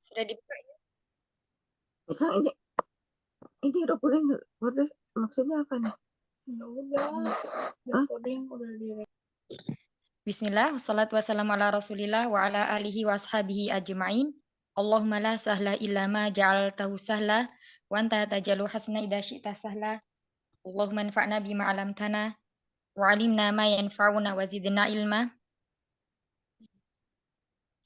Sudah dibuka ya? Misal ini recording maksudnya apa nih? Ya udah, recording udah direk. Bismillah, wassalatu wassalamu ala rasulillah wa ala alihi wa ashabihi ajma'in. Allahumma la sahla illa ma ja'altahu sahla wa anta tajalu hasna idha syi'ta sahla. Allahumma anfa'na bima 'allamtana wa 'allimna ma yanfa'una wa zidna ilma.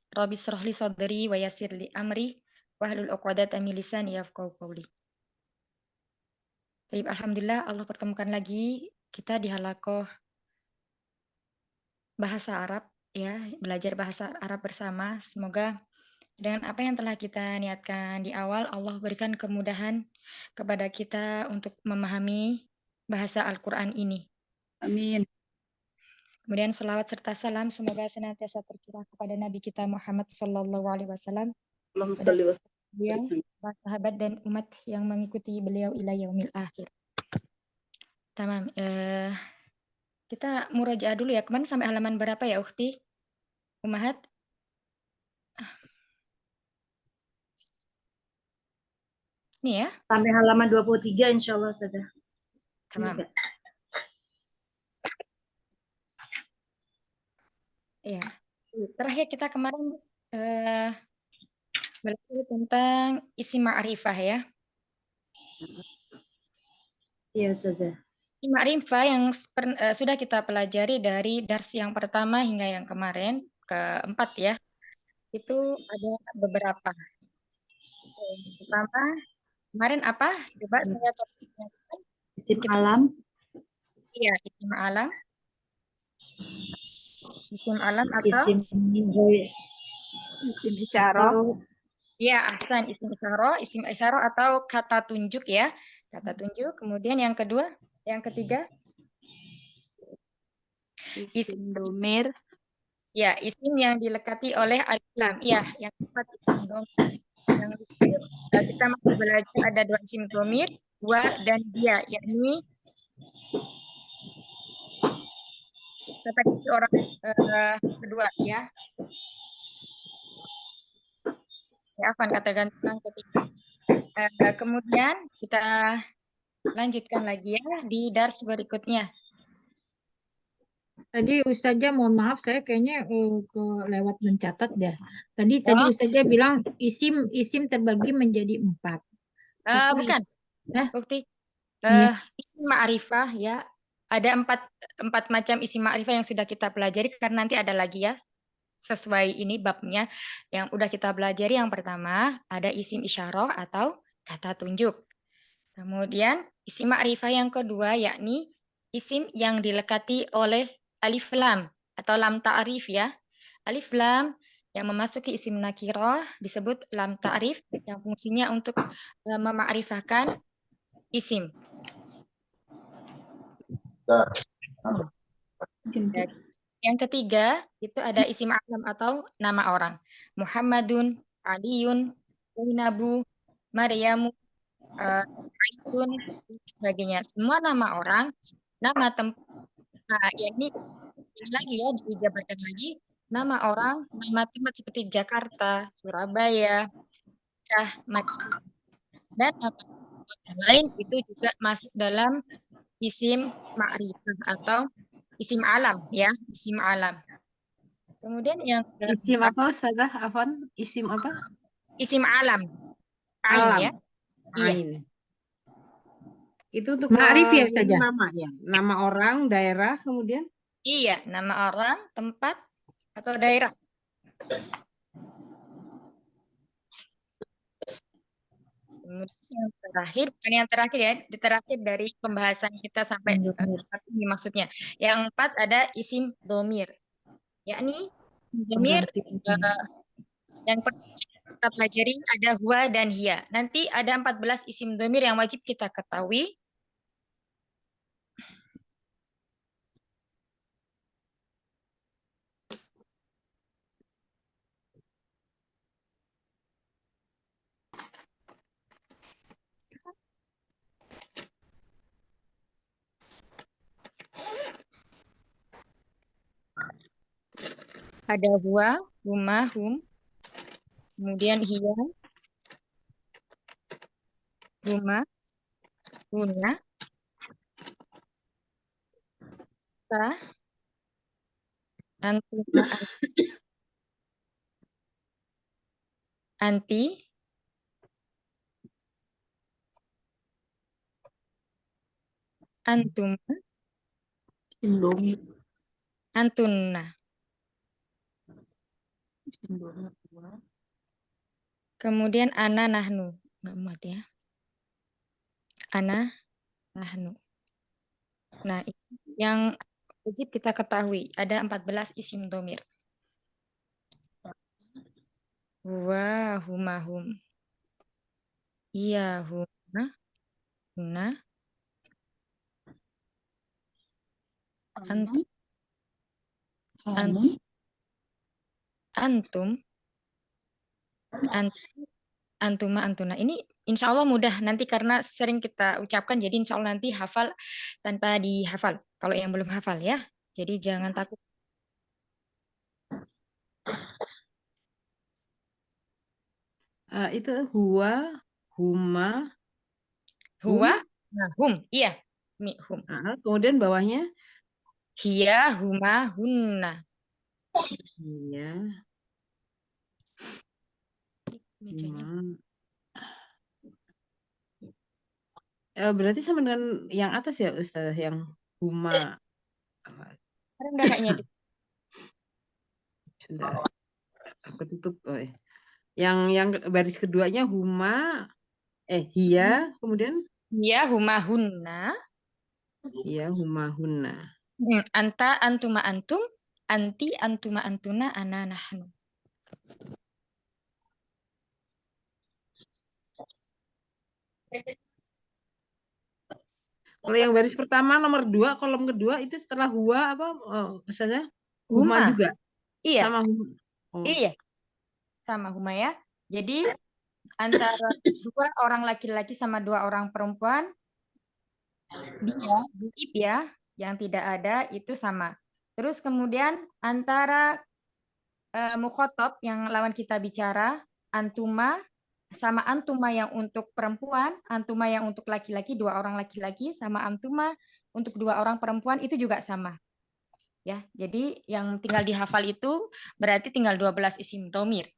Rabbi shrah li sadri wa yassir li amri wahlul 'uqdatam min lisani yafqahu qawli. Baik, alhamdulillah Allah pertemukan lagi kita di halaqah bahasa Arab ya, belajar bahasa Arab bersama. Semoga dengan apa yang telah kita niatkan di awal, Allah berikan kemudahan kepada kita untuk memahami bahasa Al-Quran ini. Amin. Kemudian selawat serta salam semoga senantiasa tercurah kepada Nabi kita Muhammad Sallallahu Alaihi Wasallam, Allahumma pada sholli wa beliau, sallim. para sahabat dan umat yang mengikuti beliau ila yaumil akhir. Tamam. Kita murojaah dulu ya. Kemarin sampai halaman berapa ya, Ukhti? Umahat? Ini ya. Sampai halaman 23 insya Allah sudah. Tamam. Ya. Terakhir kita kemarin belajar tentang isim ma'rifah ya. Iya sudah. Isim ma'rifah yang sudah kita pelajari dari dars yang pertama hingga yang kemarin, keempat ya. Itu ada beberapa. Yang pertama, kemarin apa? Coba saya coba. Isim alam. Iya, isim alam. Isim alam atau? Isim isyarah. Iya, ahsan, isim isyarah atau kata tunjuk ya. Kata tunjuk. Kemudian yang kedua, yang ketiga, Isim domir. ya, isim yang dilekati oleh alif lam. Iya, yang keempat isim domir. Yang kita masih belajar ada dua isim domir, wa dan dia, yakni kata kunci orang kedua ya. Ya, Afan kata gantungan ketiga. Kemudian kita lanjutkan lagi ya di dars berikutnya. Tadi Ustazah mohon maaf saya kayaknya lewat mencatat deh. Tadi Ustazah bilang isim terbagi menjadi 4. Bukan. Bukti. Iya. Isim ma'rifah ya. Ada empat macam isim ma'rifah yang sudah kita pelajari karena nanti ada lagi ya sesuai ini babnya yang udah kita pelajari. Yang pertama ada isim isyarah atau kata tunjuk. Kemudian isim ma'rifah yang kedua yakni isim yang dilekati oleh alif lam atau lam ta'rif ya. Alif lam yang memasuki isim nakirah disebut lam ta'rif yang fungsinya untuk memakrifahkan isim. Yang ketiga itu ada isim alam atau nama orang. Muhammadun, Aliun, Zainabu, Maryamu, Aitun, dan sebagainya. Semua nama orang, nama tempat. Nah, ya ini lagi ya dijabarkan lagi. Nama orang, nama tempat seperti Jakarta, Surabaya, Madiun, dan nama yang lain itu juga masuk dalam isim ma'rifah atau isim alam ya, isim alam. Kemudian yang Isim apa Ustazah? Afwan, isim apa? isim alam. Ain Alam. ya. Iya. Ain. Itu untuk Ma'rif ya saja. nama ya. Nama orang, daerah, kemudian Iya, nama orang, tempat atau daerah. Yang terakhir, bukan yang terakhir ya, terakhir dari pembahasan kita sampai ini maksudnya. Yang 4 ada isim domir, yakni domir yang kita pelajari ada huwa dan hiya. Nanti ada 14 isim domir yang wajib kita ketahui. Ada huwa, huma, hum, kemudian hiya, huma, huna, ta, antuma, anti, antum, Isim domir. antunna. Isim domir 2. Kemudian ana, nahnu. Nggak muat ya. Ana, nahnu. Nah, yang wajib kita ketahui ada 14 isim domir. Huwa, huma, hum. Iya, huma, huna, Ana. an- Hanu. antum, antuma, antuna. Ini insya Allah mudah nanti karena sering kita ucapkan, jadi insya Allah nanti hafal tanpa dihafal. Kalau yang belum hafal ya, jadi jangan takut. Itu huwa, huma, Huwa, hum. nah, hum, iya, hum. Kemudian bawahnya Hiya, huma, hunna. iya, Mejanya. huma. Berarti sama dengan yang atas ya Ustazah, yang huma. Sekarang udah kayaknya. Sudah aku tutup. Yang baris keduanya huma, hiya, kemudian Hiya, huma, hunna. hiya, huma, hunna. Anta, antuma, antum. Anti, antuma, antuna, ana, nahnu. Kalau yang baris pertama nomor 2 kolom kedua itu setelah huwa apa Ustazah? Huma Huma. juga. Iya, Sama huma. Oh. iya. Sama huma ya. Jadi antara dua orang laki-laki sama dua orang perempuan, dia, buib ya, yang tidak ada itu sama. Terus kemudian antara mukhotob yang lawan kita bicara, antuma, sama antuma yang untuk perempuan, antuma yang untuk laki-laki, dua orang laki-laki, sama antuma untuk dua orang perempuan itu juga sama. Ya, jadi yang tinggal dihafal itu berarti tinggal 12 isim domir.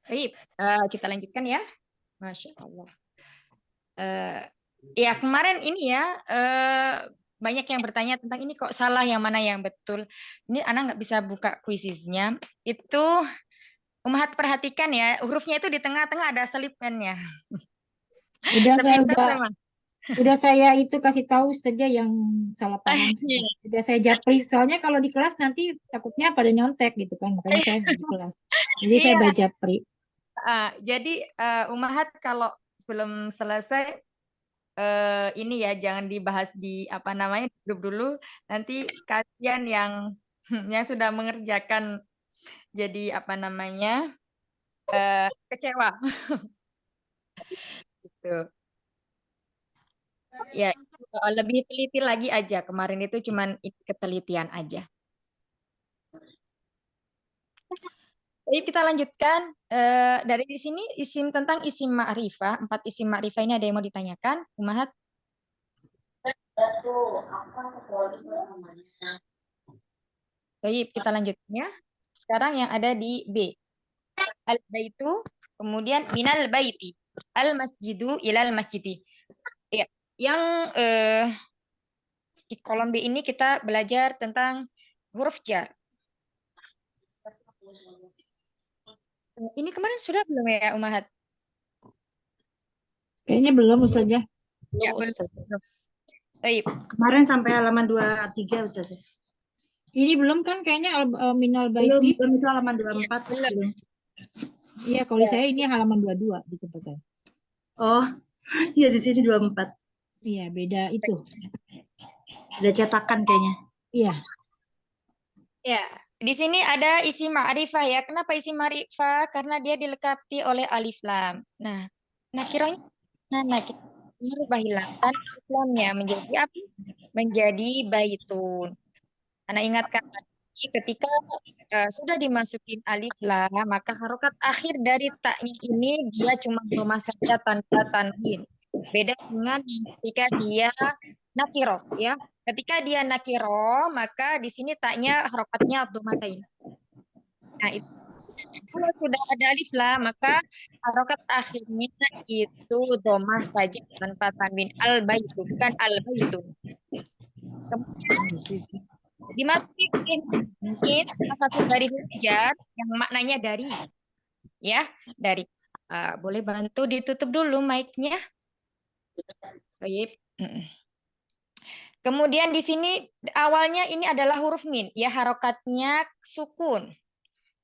Baik, kita lanjutkan ya. Masya Allah. Ya kemarin ini ya banyak yang bertanya tentang ini kok salah yang mana yang betul. Ini anak nggak bisa buka kuisisnya. Itu Umahat perhatikan ya, hurufnya itu di tengah-tengah ada selipkannya. Udah saya itu kasih tahu saja yang salah paham. Udah saya japri. Soalnya kalau di kelas nanti takutnya pada nyontek gitu kan. Makanya saya di kelas. Jadi saya baca japri. Jadi Umahat kalau sebelum selesai ini ya jangan dibahas di apa namanya grup dulu. Nanti kalian yang sudah mengerjakan jadi apa namanya kecewa. Gitu. Ya, lebih teliti lagi aja. Kemarin itu cuman ketelitian aja. Jadi kita lanjutkan dari di sini isim tentang isim ma'rifah. 4 isim ma'rifah ini ada yang mau ditanyakan, Umahat? Baik, kita lanjutkan ya. Sekarang yang ada di B. Al-baitu, kemudian minal baiti. Al-masjidu ilal masjidi. Ya, yang di kolom B ini kita belajar tentang huruf jar. Ini kemarin sudah belum ya, Umahat? Kayaknya belum Ustazah. Ya, belum. Baik. Kemarin sampai halaman 23 Ustazah. Ini belum kan kayaknya minal Belum, baiti. belum itu halaman 24. Belum. Iya, kalau saya ini halaman 22 di tempat saya. Oh, ya di sini 24. Iya, beda itu. Udah cetakan kayaknya. Iya. Ya, di sini ada isim ma'rifah ya. Kenapa isim ma'rifah? Karena dia dilengkapi oleh alif lam. Nah kiranya merubah hilangkan Islamnya menjadi apa? Menjadi baitun. Karena ingatkan tadi ketika sudah dimasukin alif lam, maka harokat akhir dari taknya ini dia cuma domah saja tanpa tanwin. Beda dengan yang ketika dia nakiroh, ya. Ketika dia nakiroh, maka di sini taknya harokatnya domatain. Nah, itu kalau sudah ada alif lam, maka harokat akhirnya itu domah saja tanpa tanwin. Al-baitu, bukan al-baitu. Kemudian dimasuki ini salah satu dari huruf jar yang maknanya dari, ya, dari. Boleh bantu ditutup dulu mic-nya. Baik. Kemudian di sini awalnya ini adalah huruf min, ya, harokatnya sukun.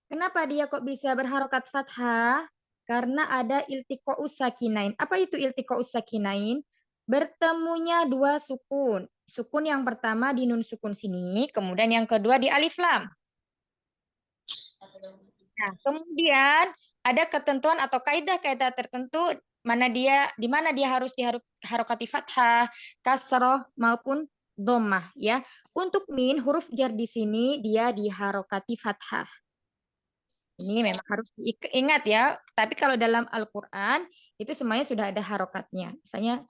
Kenapa dia kok bisa berharokat fathah? Karena ada iltiqa'us sakinain. Apa itu iltiqa'us sakinain? Bertemunya dua sukun. Sukun yang pertama di nun sukun sini, kemudian yang kedua di alif lam. Nah, kemudian ada ketentuan atau kaidah-kaidah tertentu di mana dia harus diharokati fathah, kasroh maupun dhammah, ya. Untuk min huruf jar di sini dia diharokati fathah. Ini memang harus diingat, ya. Tapi kalau dalam Al-Qur'an itu semuanya sudah ada harokatnya. Misalnya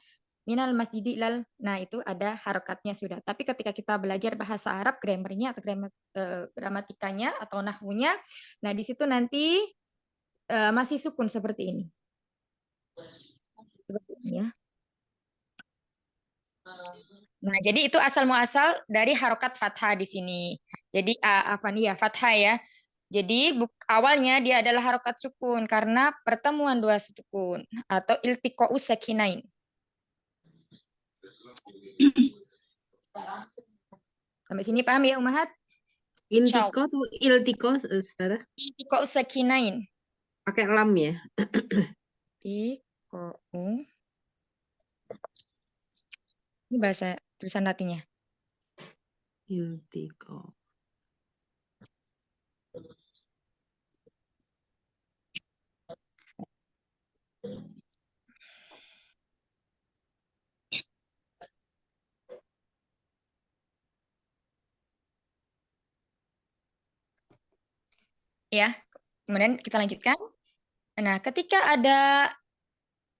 minal masjidi ilal, nah itu ada harokatnya sudah. Tapi ketika kita belajar bahasa Arab, grammarnya atau gramatikanya atau nahwunya, nah di situ nanti masih sukun seperti ini. Seperti ini, ya. Nah, jadi itu asal muasal dari harokat fathah di sini. Jadi apa nih ya, fathah, ya. Jadi awalnya dia adalah harokat sukun karena pertemuan dua sukun atau iltiqa'us sakinain. Sampai sini paham ya, Umahat? Intiko tuh iltiko, Ustazah? Iltiqa'us sakinain. Pakai lam ya? Iltiqa'u. Ini bahasa tulisan Latinnya. Iltiko. Ya, kemudian kita lanjutkan. Nah, ketika ada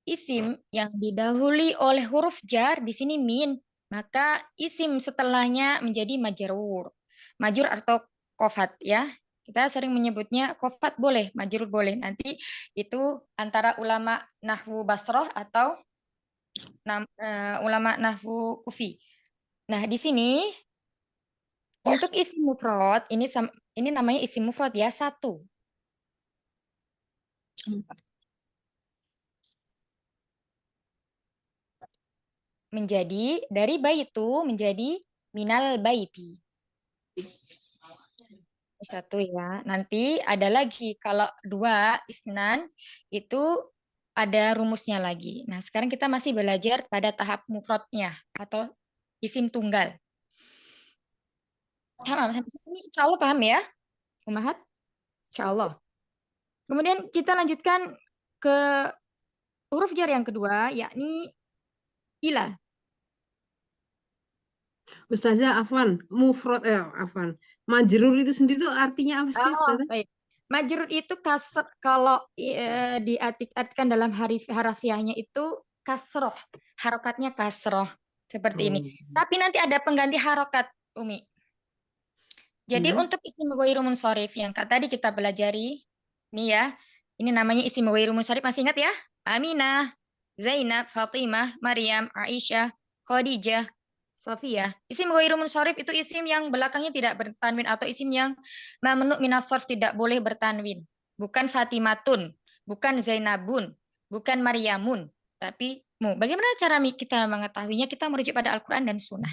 isim yang didahului oleh huruf jar, di sini min, maka isim setelahnya menjadi majrur. Majrur atau kofat, ya. Kita sering menyebutnya kofat boleh, majrur boleh. Nanti itu antara ulama nahwu Basroh atau ulama nahwu Kufi. Nah, di sini untuk isim mufrad ini namanya isim mufrad, ya, satu. Menjadi dari baitu menjadi minal baiti. Satu, ya. Nanti ada lagi kalau dua isnan itu ada rumusnya lagi. Nah, sekarang kita masih belajar pada tahap mufradnya atau isim tunggal. Paham sampai sini? Insya Allah paham, ya, Umahat? Insya Allah. Kemudian kita lanjutkan ke huruf jar yang kedua, yakni ila. Ustazah, afwan, afwan. Majrur itu sendiri tuh artinya apa sih, Ustazah? Baik. Majrur itu kasr, kalau diartikan dalam harafiahnya itu kasroh. Harokatnya kasroh. Seperti ini. Tapi nanti ada pengganti harokat, Umi. Jadi untuk isim ghairu munsharif yang tadi kita pelajari, ini ya, ini namanya isim ghairu munsharif, masih ingat ya? Aminah, Zainab, Fatimah, Maryam, Aisyah, Khadijah, Sofia. Isim ghairu munsharif itu isim yang belakangnya tidak bertanwin atau isim yang mamnu minas sarf, tidak boleh bertanwin. Bukan Fatimatun, bukan Zainabun, bukan Maryamun, tapi mu. Bagaimana cara kita mengetahuinya? Kita merujuk pada Al-Quran dan Sunnah.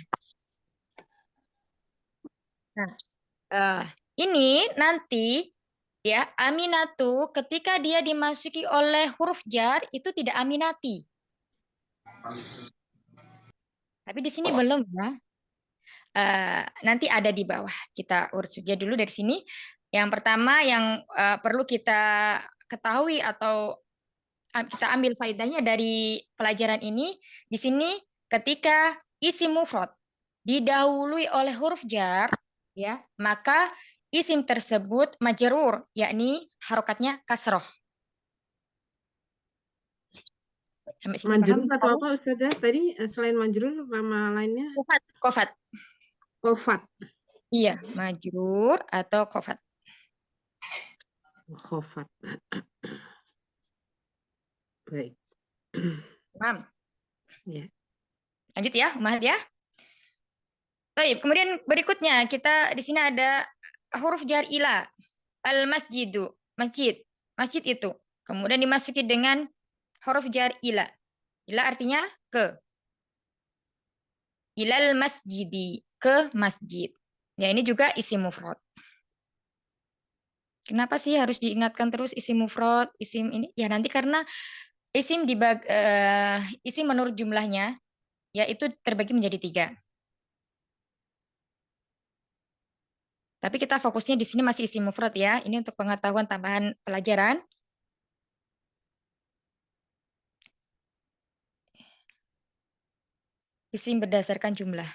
Nah, ini nanti, ya, aminatu ketika dia dimasuki oleh huruf jar itu tidak aminati. Tapi di sini belum, ya. Nanti ada di bawah. Kita urut saja dulu dari sini. Yang pertama yang perlu kita ketahui atau kita ambil faedahnya dari pelajaran ini. Di sini ketika isim mufrad didahului oleh huruf jar, ya, maka isim tersebut majrur, yakni harokatnya kasroh. Sampai sini Manjurur paham? atau apa Ustazah? Tadi selain manjurur nama lainnya Kofat. kofat. Iya, majrur atau kofat. Khofat. Baik. Paham? Ya. Lanjut ya, Umar ya. Baik, kemudian berikutnya kita di sini ada huruf jar ila. Al-masjidu, masjid. Masjid itu. Kemudian dimasuki dengan huruf jar ila. Ila artinya ke. Ilal masjidi, ke masjid. Ya, ini juga isim mufrad. Kenapa sih harus diingatkan terus isim mufrad, isim ini? Ya nanti karena isim isim menurut jumlahnya yaitu terbagi menjadi 3. Tapi kita fokusnya di sini masih isim mufrad ya. Ini untuk pengetahuan tambahan pelajaran. Isim berdasarkan jumlah.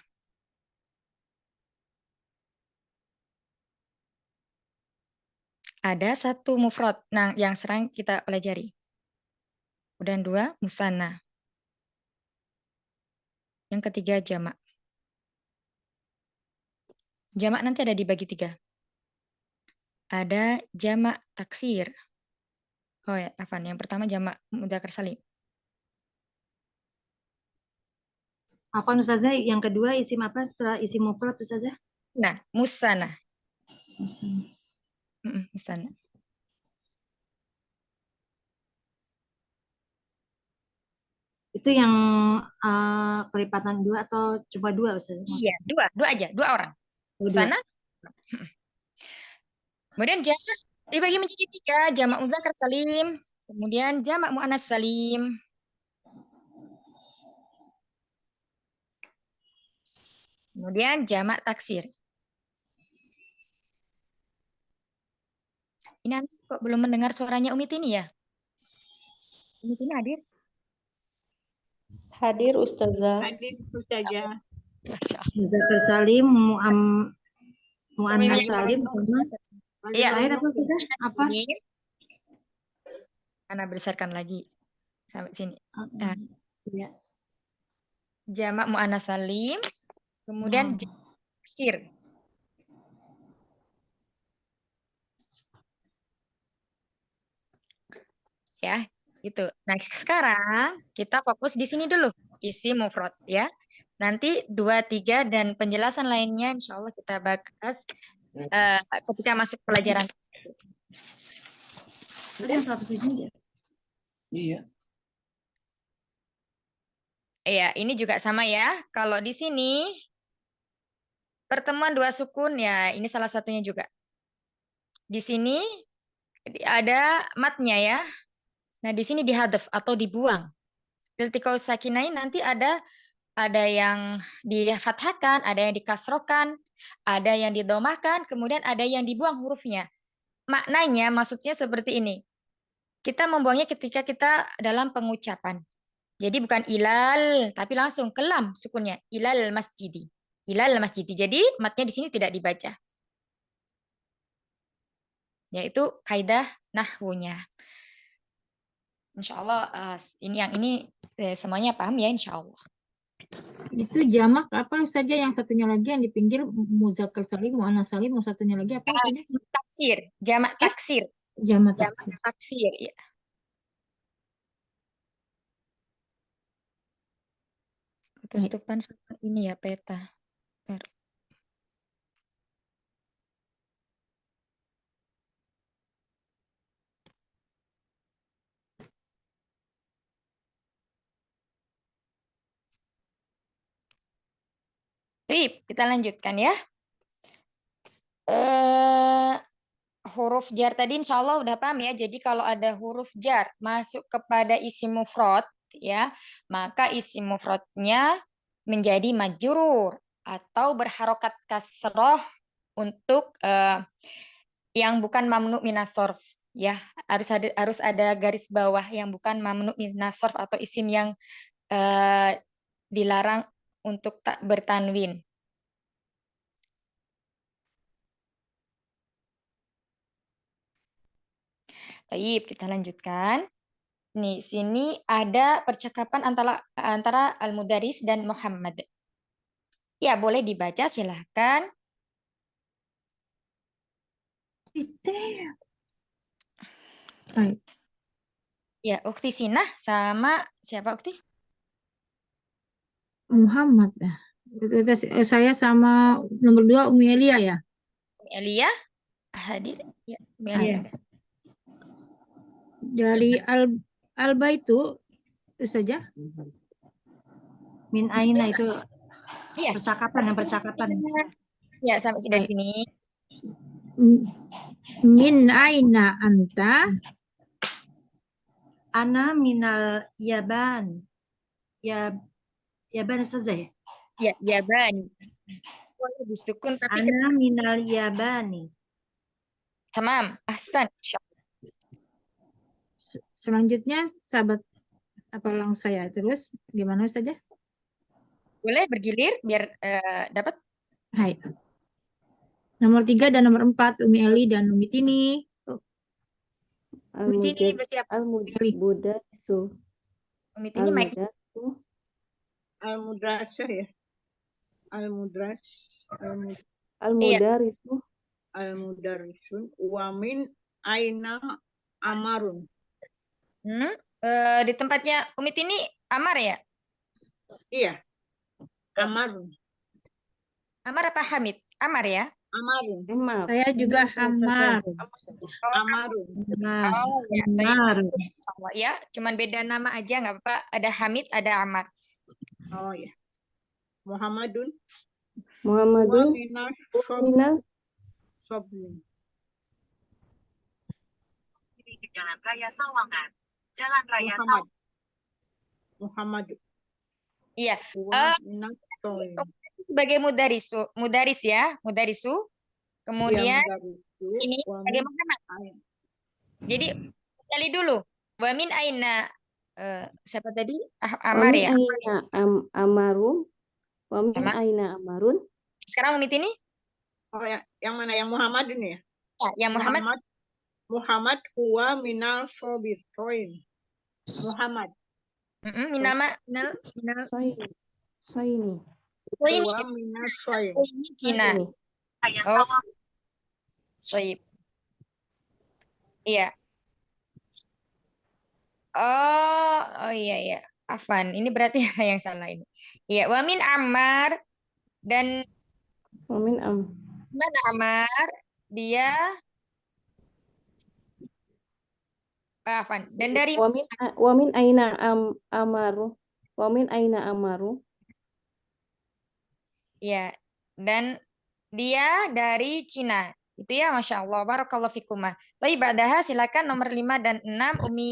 Ada 1 mufrad. Nah, yang sering kita pelajari. Kemudian 2 musanna. Yang ketiga jamak. Jamak nanti ada dibagi 3. Ada jamak taksir. Oh ya, Afan. Yang pertama jamak mudzakkar salim. Afwan Ustazah, yang kedua isim apa setelah isim mufrad Ustazah? Nah, musanna. Musanna. Musanna. Itu yang kelipatan 2 atau cuma 2 Ustazah? Iya, 2 aja, 2 orang. Oh, 2. Sana. Kemudian jamak dibagi menjadi 3, jamak mudzakkar salim, kemudian jamak muannats salim. Kemudian jamak taksir. Ini nanti kok belum mendengar suaranya Umi Tini ya? Umi Tini hadir? Hadir Ustazah. Hadir Ustazah. Mudzakkar salim, muannats salim, sama Iya. terakhir apa Ustazah? Apa? Ana besarkan lagi sampai sini. Iya. Jamak muannats salim, kemudian jamak taksir. Ya, gitu. Nah, sekarang kita fokus di sini dulu, isim mufrad ya. Nanti 2, 3 dan penjelasan lainnya insya Allah kita bahas ketika masuk pelajaran. Tadi yang 107 ya? Iya. Iya, ini juga sama ya. Kalau di sini pertemuan 2 sukun ya, ini salah satunya juga. Di sini ada matnya ya. Nah, di sini dihadaf atau dibuang. Iltiqaus sakinain nanti ada yang difathahkan, ada yang dikasrokan, ada yang didomahkan, kemudian ada yang dibuang hurufnya. Maknanya maksudnya seperti ini. Kita membuangnya ketika kita dalam pengucapan. Jadi bukan ilal, tapi langsung kelam sukunnya. Ilal masjidi. Ilal masjidi. Jadi matnya di sini tidak dibaca. Yaitu kaidah nahwunya. Insya Allah ini semuanya paham ya insya Allah. Itu jamak apa saja yang satunya lagi yang di pinggir mudzakkar salim, muannats salim, satunya lagi apa saja? Taksir, jamak taksir. Jamak Jamak taksir. taksir, ya. Ketutupan sama ini ya peta. Bentar. Baik, kita lanjutkan ya. Huruf jar tadi insya Allah udah paham ya. Jadi kalau ada huruf jar masuk kepada isim mufrad ya, maka isim mufradnya menjadi majrur atau berharokat kasroh untuk yang bukan mamnu minas sorf. Ya, harus ada garis bawah yang bukan mamnu minas sarf atau isim yang dilarang untuk tak bertanwin. Baik, kita lanjutkan. Nih, sini ada percakapan antara Al-Mudaris dan Muhammad. Ya, boleh dibaca, silahkan. Baik. Ya, Ukti Sinah sama siapa Ukti? Muhammad. Saya sama nomor 2 Umi Elia ya. Umi Elia hadir. Ya, Umi Ah, Elia. Dari Alba itu saja. Min aina itu Iya. percakapan. Ya, sampai dari Baik. sini. Min aina anta? Ana minal Yaban. Yaban saja ya. Ya, Yabani. Boleh disukun tapi Ana minal Yabani. tamam. Ahsan. Selanjutnya sahabat apalang saya terus gimana saja? Boleh bergilir biar dapat. Hai. Nomor 3 dan nomor 4 Umi Eli dan Umi Tini. Umi Tini bersiap. Al-Mudarisu. Umi Tini mic. Al-Mudarisu. Al-Mudrasah ya. Al-Mudarisu. Al-Mudarrisun wa min aina amarun. Di tempatnya Umi Tini Amar ya? Iya. Amarun. Amar apa Hamid? Amar ya? Amarun. Amar. Saya juga Hamar. Amarun. Oh ya, Amar. ya, cuman beda nama aja nggak apa-apa. Ada Hamid, ada Amar. Oh ya. Muhammadun Muhammadun. wa minas Minal. sablin. Jalan Raya Sawangan. Jalan Raya Muhammad. Muhammad Iya. wa minas sablin. Sebagai mudaris ya, mudarisu. Kemudian ini sebagai Muhammad. Jadi kali dulu. Wamin aina siapa tadi? Amar ya. Aina amarun. Wamin aina amarun. Sekarang Umi Tini? Oh ya, yang mana? Yang Muhammadun ya? Ya, yang Muhammad. Muhammad huwa minal sabirin. Muhammad. Minal Soini. Huwa minal sabirin. ini Cina. Raya Oh. Sawangan. Baik. Iya. Oh iya ya. Afan, ini berarti apa yang salah ini? Iya, Wamin Ammar dan Wamin mana Ammar? Dia Afan. Dan dari Wamin aina amaru. Wamin aina amaru. ya, dan dia dari Cina. Itu ya, Masya Allah. Barakallahu fikumah. Tapi badaha silakan nomor 5 dan 6 Umi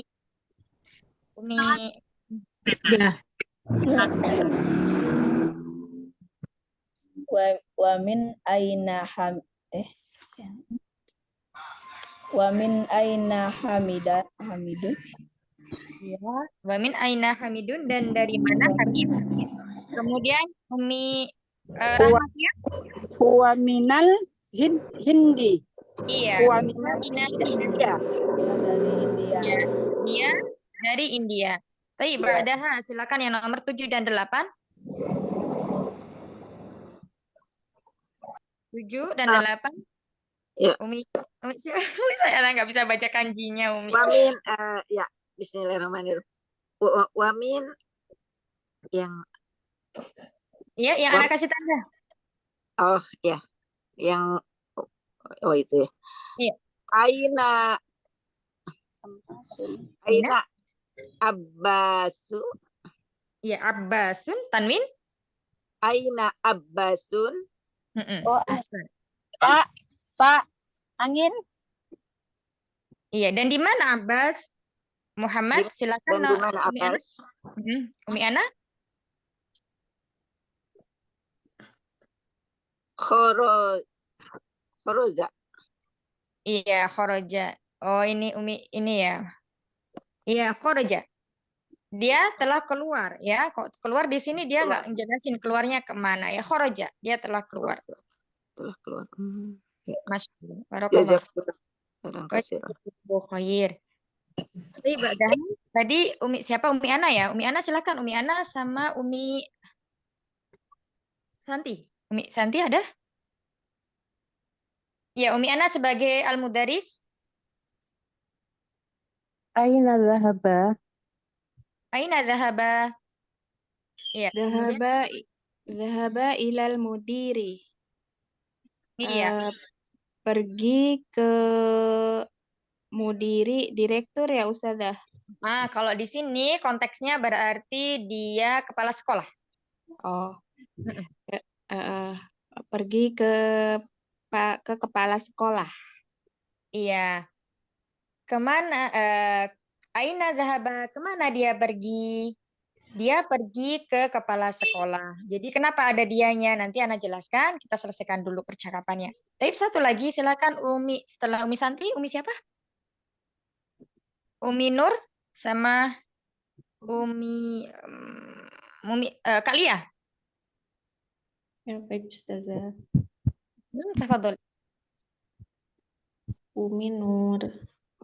Ya. Wa min aina Hamidun. Ya, Wamin Aina Hamidun dan dari mana Hamid? Kemudian Umi Rahmat ya? Huwa minal Hindi. Iya. Huwa minal India. Dari India. Ya, dia dari India. Tapi ba'daha silakan yang nomor 7 dan 8. 7 dan 8. Ya. Umi saya nggak bisa baca kanjinya Umi. Wamin, ya, Bismillahirrahmanirrahim. Wamin yang Iya, yang anak kasih tanda. oh ya, yang itu ya. Iya. Aina Abbasu. Iya, Abbasun tanwin. Aina Abbasun. Oh, Pak, angin. Iya, dan di mana Abbas? Muhammad, silakan. Dan di mana Umi Ana. Abbas? Umi Ana. Khoroza. Iya, khoroja. Oh, ini Umi ini ya. Iya, kharaja. Dia telah keluar ya. Kok keluar di sini dia nggak ngejelasin keluarnya kemana ya. Kharaja, dia telah keluar. Telah keluar. Masya Allah. Barakallah. Jazakallah khairan. Jazakallahu khair. Tapi tadi Umi siapa? Umi Ana ya. Umi Ana silakan. Umi Ana sama Umi Santi. Umi Santi ada? Ya, Umi Ana sebagai al-mudaris. Aina dhahaba? Aina zahaba? Iya. Kemudian, Dhahaba ilal mudiri. iya. Pergi ke mudiri direktur ya Ustazah. Nah, kalau di sini konteksnya berarti dia kepala sekolah. Oh, Mm-mm. pergi ke kepala sekolah. Iya. Kemana? Aina zahaba? Kemana dia pergi? Dia pergi ke kepala sekolah. Jadi kenapa ada dianya? Nanti Ana jelaskan. Kita selesaikan dulu percakapannya. Tapi satu lagi, silakan Umi. Setelah Umi Santi, Umi siapa? Umi Nur sama Umi Kak Lia. Ya, baik Ustazah. Tafadhol. Umi Nur.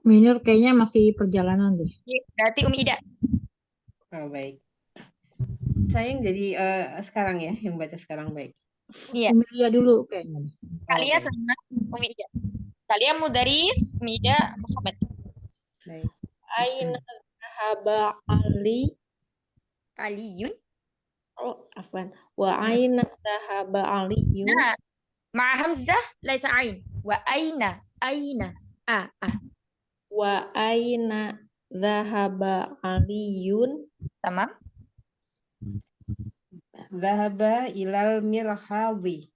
Minur kayaknya masih perjalanan deh. Berarti Umi Ida. Oh, baik. Saya yang jadi sekarang ya, yang baca sekarang baik. Iya. Umi Lia dulu kayaknya. Kak Lia Oke. sama Umi Ida. Kak Lia Mudaris, Umi Ida Muhammad. Baik. Aina dhahaba Ali? Aliyun. Oh, afwan. Wa aina dhahaba Aliyun? Nah, ma hamzah laisa ain. Wa aina. Wa aina dhahaba Aliyun? Tamam. Dhahaba ilal mirhadhi.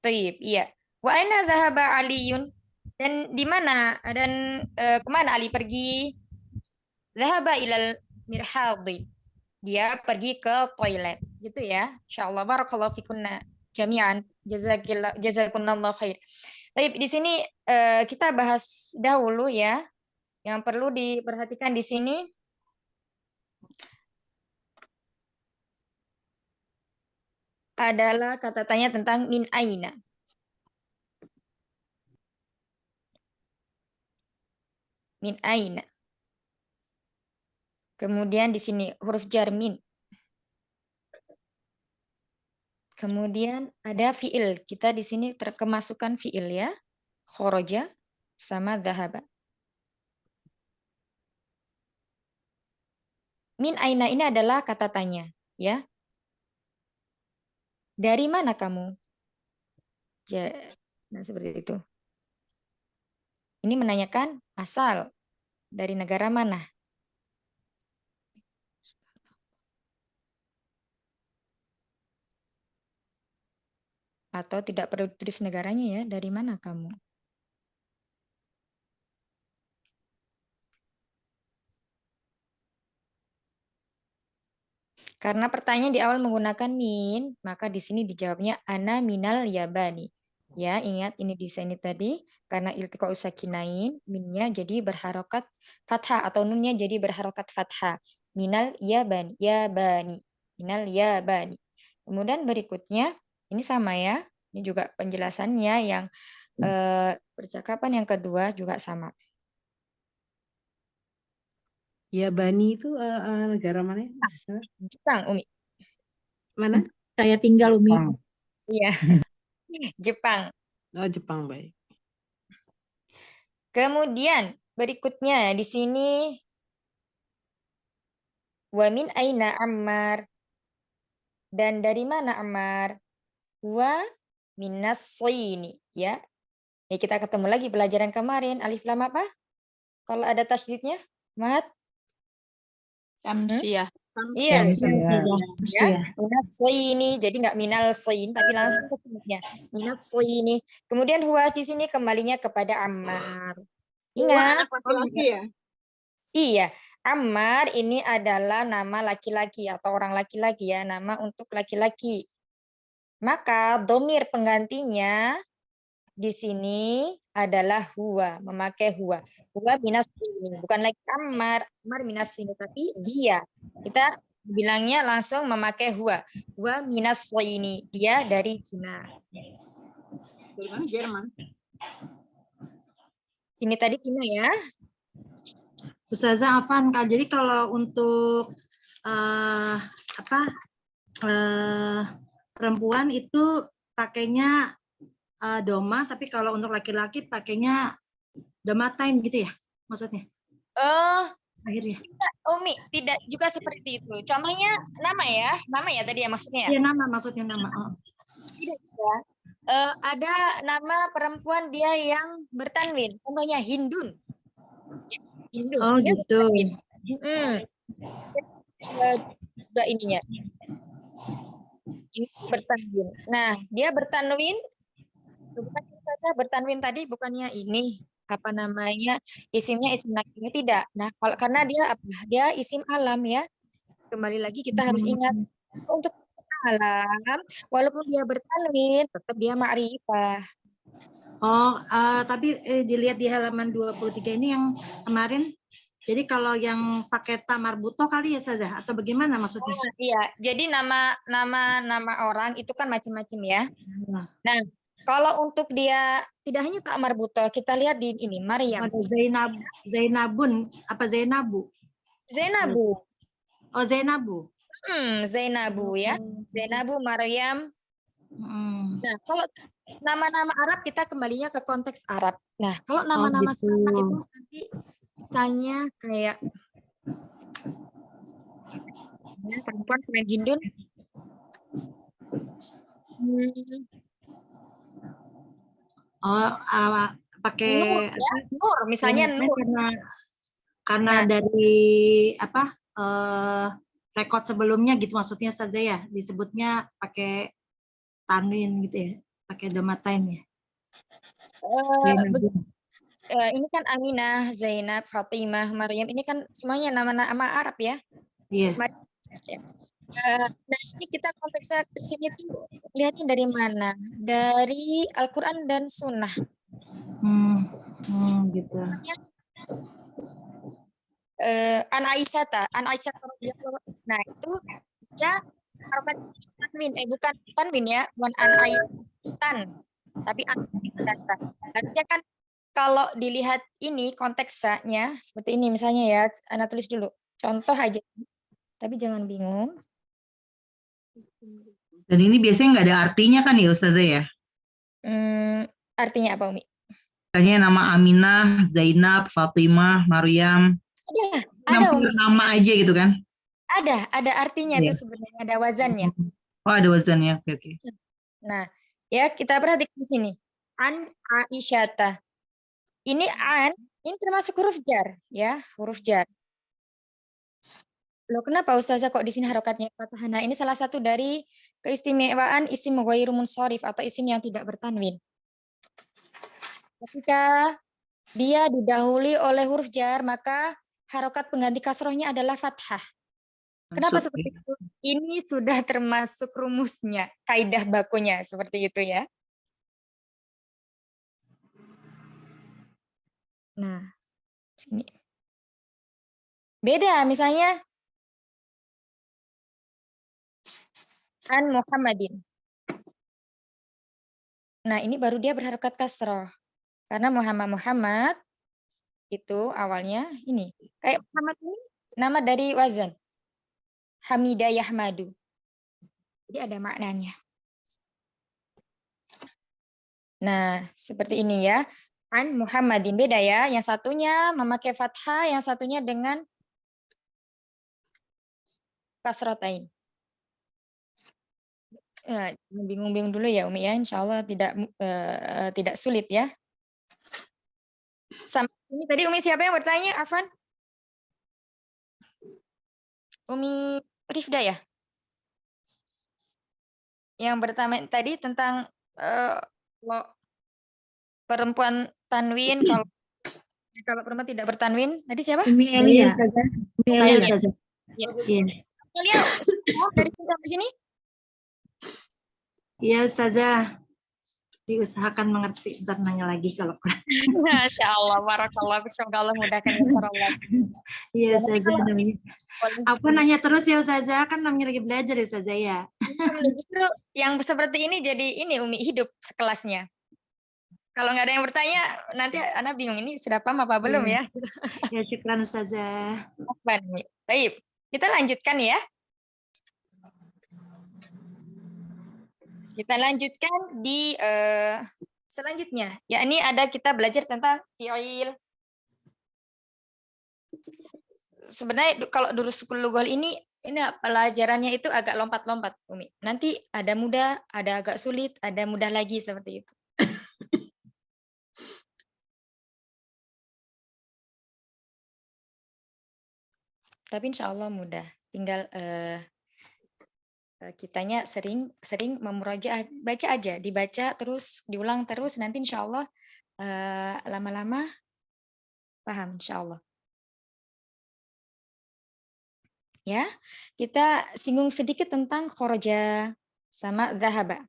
Taib, iya. Wa aina zahaba Aliyun? Dan di mana dan kemana Ali pergi? Zahaba ilal mirhadhi. Dia pergi ke toilet, gitu ya. Insyaallah barakallahu fikunna jami'an. Jazakumullah khair. Baik, di sini kita bahas dahulu ya. Yang perlu diperhatikan di sini adalah kata tanya tentang min aina. Min aina. Kemudian di sini huruf jar min. Kemudian ada fiil. Kita di sini terkemasukan fiil ya. Khoroja sama dhahaba. Min aina ini adalah kata tanya, ya. Dari mana kamu? Nah, seperti itu. Ini menanyakan asal dari negara mana. Atau tidak perlu tulis negaranya ya, dari mana kamu? Karena pertanyaan di awal menggunakan min, maka di sini dijawabnya ana minal yabani. Ya, ingat ini di sini tadi karena iltiqa usakinain, minnya jadi berharokat fathah atau nunnya jadi berharokat fathah. Minal yabani, yabani, minal yabani. Kemudian berikutnya ini sama ya, ini juga penjelasannya yang percakapan yang kedua juga sama. Yabani itu negara mana ya? Jepang, Umi. Mana? Saya tinggal Umi. Iya. Jepang. Oh, Jepang, baik. Kemudian berikutnya di sini wa min aina Ammar. Dan dari mana Ammar? Wa minas Shini, ya. Ya kita ketemu lagi pelajaran kemarin alif lam apa? Kalau ada tasydidnya, Mat? Syamsiah. Iya, Ya. minas Shini. Jadi nggak minal Shin tapi langsung ke sininya. Minas Shini. Kemudian huwa di sini kembalinya kepada Ammar. Ingat, anak laki-laki ya? iya, Ammar ini adalah nama laki-laki atau orang laki-laki ya, nama untuk laki-laki. Maka domir penggantinya di sini adalah huwa, memakai huwa. Huwa minas sini, bukan lagi Ammar, Ammar minas sini, tapi dia. Kita bilangnya langsung memakai huwa. Huwa minas sini, dia dari Cina. Dari mana? Jerman. Sini tadi Cina ya. Ustazah Afan, Kak, jadi kalau untuk perempuan itu pakainya doma, tapi kalau untuk laki-laki pakainya domatain gitu ya maksudnya? Akhirnya. Tidak, Umi, tidak juga seperti itu. Contohnya nama ya tadi ya maksudnya ya? Iya, nama, maksudnya nama. Tidak ya. Ada nama perempuan dia yang bertanwin, contohnya Hindun. Hindun. Oh Dia gitu. Juga ininya. Ini bertanwin. Nah, dia bertanwin. Bukan saja bertanwin tadi, bukannya ini apa namanya isimnya isim nakirnya tidak. Nah, kalau karena dia apa? Dia isim alam ya. Kembali lagi kita harus ingat untuk alam, walaupun dia bertanwin, tetap dia ma'rifah. Oh, tapi dilihat di halaman 23 ini yang kemarin. Jadi kalau yang pakai ta marbuto kali ya saja atau bagaimana maksudnya? Iya, jadi nama orang itu kan macam-macam ya. Nah, kalau untuk dia tidak hanya tak marbuto, kita lihat di ini Maryam. Ada Zainabun, apa Zainabu? Zainabu. Oh, Zainabu. Zainabu ya. Zainabu, Maryam. Nah, kalau nama-nama Arab kita kembalinya ke konteks Arab. Nah, kalau nama-nama gitu. sama itu nanti misalnya kayak perempuan selain Hindun. Pakai Nur, ya? Nur, misalnya Nur. Karena dari apa rekod sebelumnya gitu maksudnya saja ya disebutnya pakai tanwin gitu ya, pakai domatain ya. Ini kan Aminah, Zainab, Fatimah, Maryam, ini kan semuanya nama-nama Arab ya. Iya. Nah, ini kita konteksnya di sini tuh lihatnya dari mana? Dari Al-Quran dan Sunnah. Gitu. An Aisyah, nah itu ya harokat tanwin, bukan tanwin ya, bukan an Aisyah, tapi an Aisyah. Harusnya kan kalau dilihat ini konteksnya seperti ini misalnya ya, Ana tulis dulu contoh aja, tapi jangan bingung. Dan ini biasanya nggak ada artinya kan ya Ustazah ya? Artinya apa Umi? Misalnya nama Aminah, Zainab, Fatimah, Maryam. Ada Umi. Nama aja gitu kan? Ada artinya tuh sebenarnya, ada wazannya. Oh, ada wazannya. Oke. Nah, ya kita perhatikan di sini. An Aisyata. Ini ini termasuk huruf jar, ya, huruf jar. Loh, kenapa Ustazah kok di sini harokatnya fathah? Nah, ini salah satu dari keistimewaan isim ghairu munsharif atau isim yang tidak bertanwin. Ketika dia didahului oleh huruf jar, maka harokat pengganti kasrohnya adalah fathah. Kenapa seperti itu? Ini sudah termasuk rumusnya, kaidah bakunya seperti itu ya. Nah, sini. Beda misalnya an Muhammadin. Nah, ini baru dia berharokat kasroh. Karena Muhammad itu awalnya ini. Kayak Muhammad ini nama dari wazan. Hamidah Yahmadu. Jadi ada maknanya. Nah, seperti ini ya. An Muhammadin beda ya. Yang satunya memakai fathah, yang satunya dengan kasrotain. Bingung-bingung dulu ya Umi ya. Insya Allah tidak sulit ya. Sampai ini tadi Umi siapa yang bertanya? Afan? Umi Rifda ya? Yang pertama tadi tentang perempuan tanwin, kalau perempuan tidak bertanwin, tadi siapa? Umi Elia. Elia dari sini sampai sini? Iya Ustazah. Diusahakan mengerti. Ntar nanya lagi kalau kurang. Masya Allah, barakallah. Semoga Allah mudahkan ya Allah. Iya, Ya, nanti Ustazah. kalau Namanya. boleh. Aku nanya terus ya Ustazah, kan namanya lagi belajar ya Ustazah ya. Justru yang seperti ini jadi ini Umi hidup sekelasnya. Kalau nggak ada yang bertanya, nanti Ana bingung ini sudah paham apa belum ya? Ya, syukran Ustazah. Baik, kita lanjutkan ya. Kita lanjutkan di selanjutnya. Ya, ini ada kita belajar tentang fi'il. Sebenarnya kalau durusul lughah ini pelajarannya itu agak lompat-lompat, Umi. Nanti ada mudah, ada agak sulit, ada mudah lagi seperti itu. Tapi insya Allah mudah. Tinggal kitanya sering memurajaah, baca aja, dibaca terus, diulang terus, nanti insya Allah lama-lama paham insya Allah. Ya, kita singgung sedikit tentang khoroja sama dhahaba.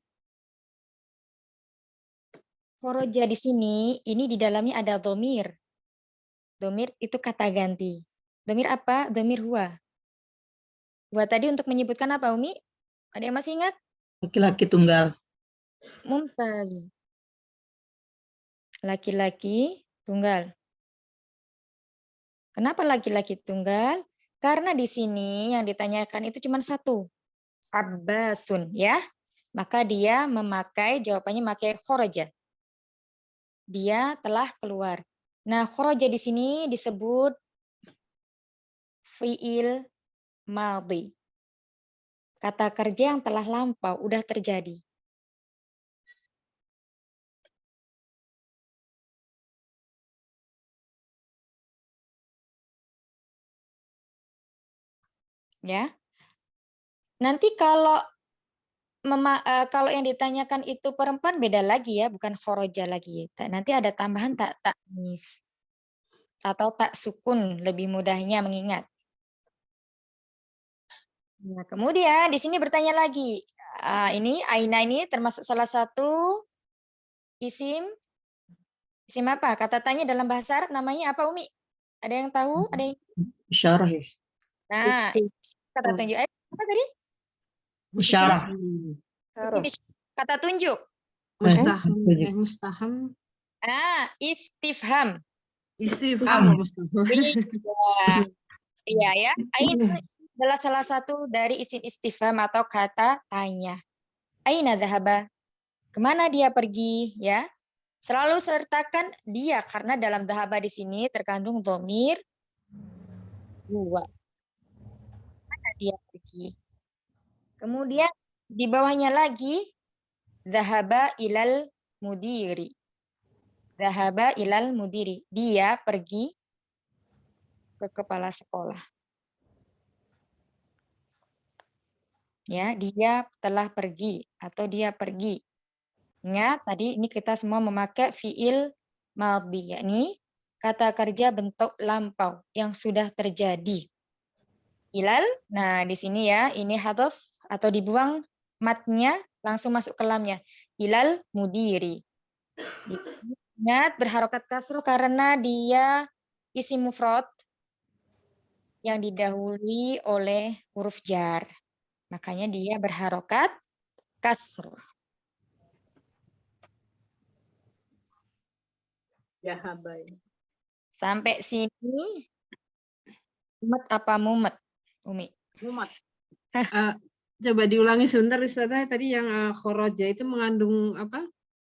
Khoroja di sini, ini di dalamnya ada domir. Domir itu kata ganti. Domir apa? Domir huwa. Huwa tadi untuk menyebutkan apa, Umi? Ada yang masih ingat? Laki-laki tunggal. Mumtaz. Laki-laki tunggal. Kenapa laki-laki tunggal? Karena di sini yang ditanyakan itu cuma satu. Abbasun, ya. Maka dia jawabannya memakai khoroja. Dia telah keluar. Nah, khoroja di sini disebut fi'il madhi. Kata kerja yang telah lampau, udah terjadi. Ya. Nanti kalau yang ditanyakan itu perempuan beda lagi ya, bukan khoroja lagi. Nanti ada tambahan tak taknis atau tak sukun, lebih mudahnya mengingat. Nah, kemudian di sini bertanya lagi. Ini aina ini termasuk salah satu isim apa? Kata tanya dalam bahasa Arab namanya apa, Umi? Ada yang tahu? Ada yang... Isyarah ya. Nah, kata tunjuk. Apa tadi? Isyarah. Kata tunjuk. Mustaham. Mustaham. Istifham. Istifham. Iya ya. Aina adalah salah satu dari isim istifham atau kata tanya. Aina dhahaba? Kemana dia pergi? Ya. Selalu sertakan dia karena dalam dhahaba di sini terkandung dhamir huwa. Kemana dia pergi? Kemudian di bawahnya lagi dhahaba ilal mudiri. Dhahaba ilal mudiri. Dia pergi ke kepala sekolah. Ya, dia telah pergi atau dia pergi. Ingat, tadi ini kita semua memakai fi'il madhi, yakni kata kerja bentuk lampau yang sudah terjadi. Ilal, nah di sini ya, ini hadaf atau dibuang matnya langsung masuk ke lamnya. Ilal mudiri. Ingat, berharokat kasroh karena dia isim mufrad yang didahului oleh huruf jar. Makanya dia berharokat kasroh. Sampai sini mumet apa mumet, Umi? Mumet. Coba diulangi sebentar Ustazah, tadi yang khoroja itu mengandung apa?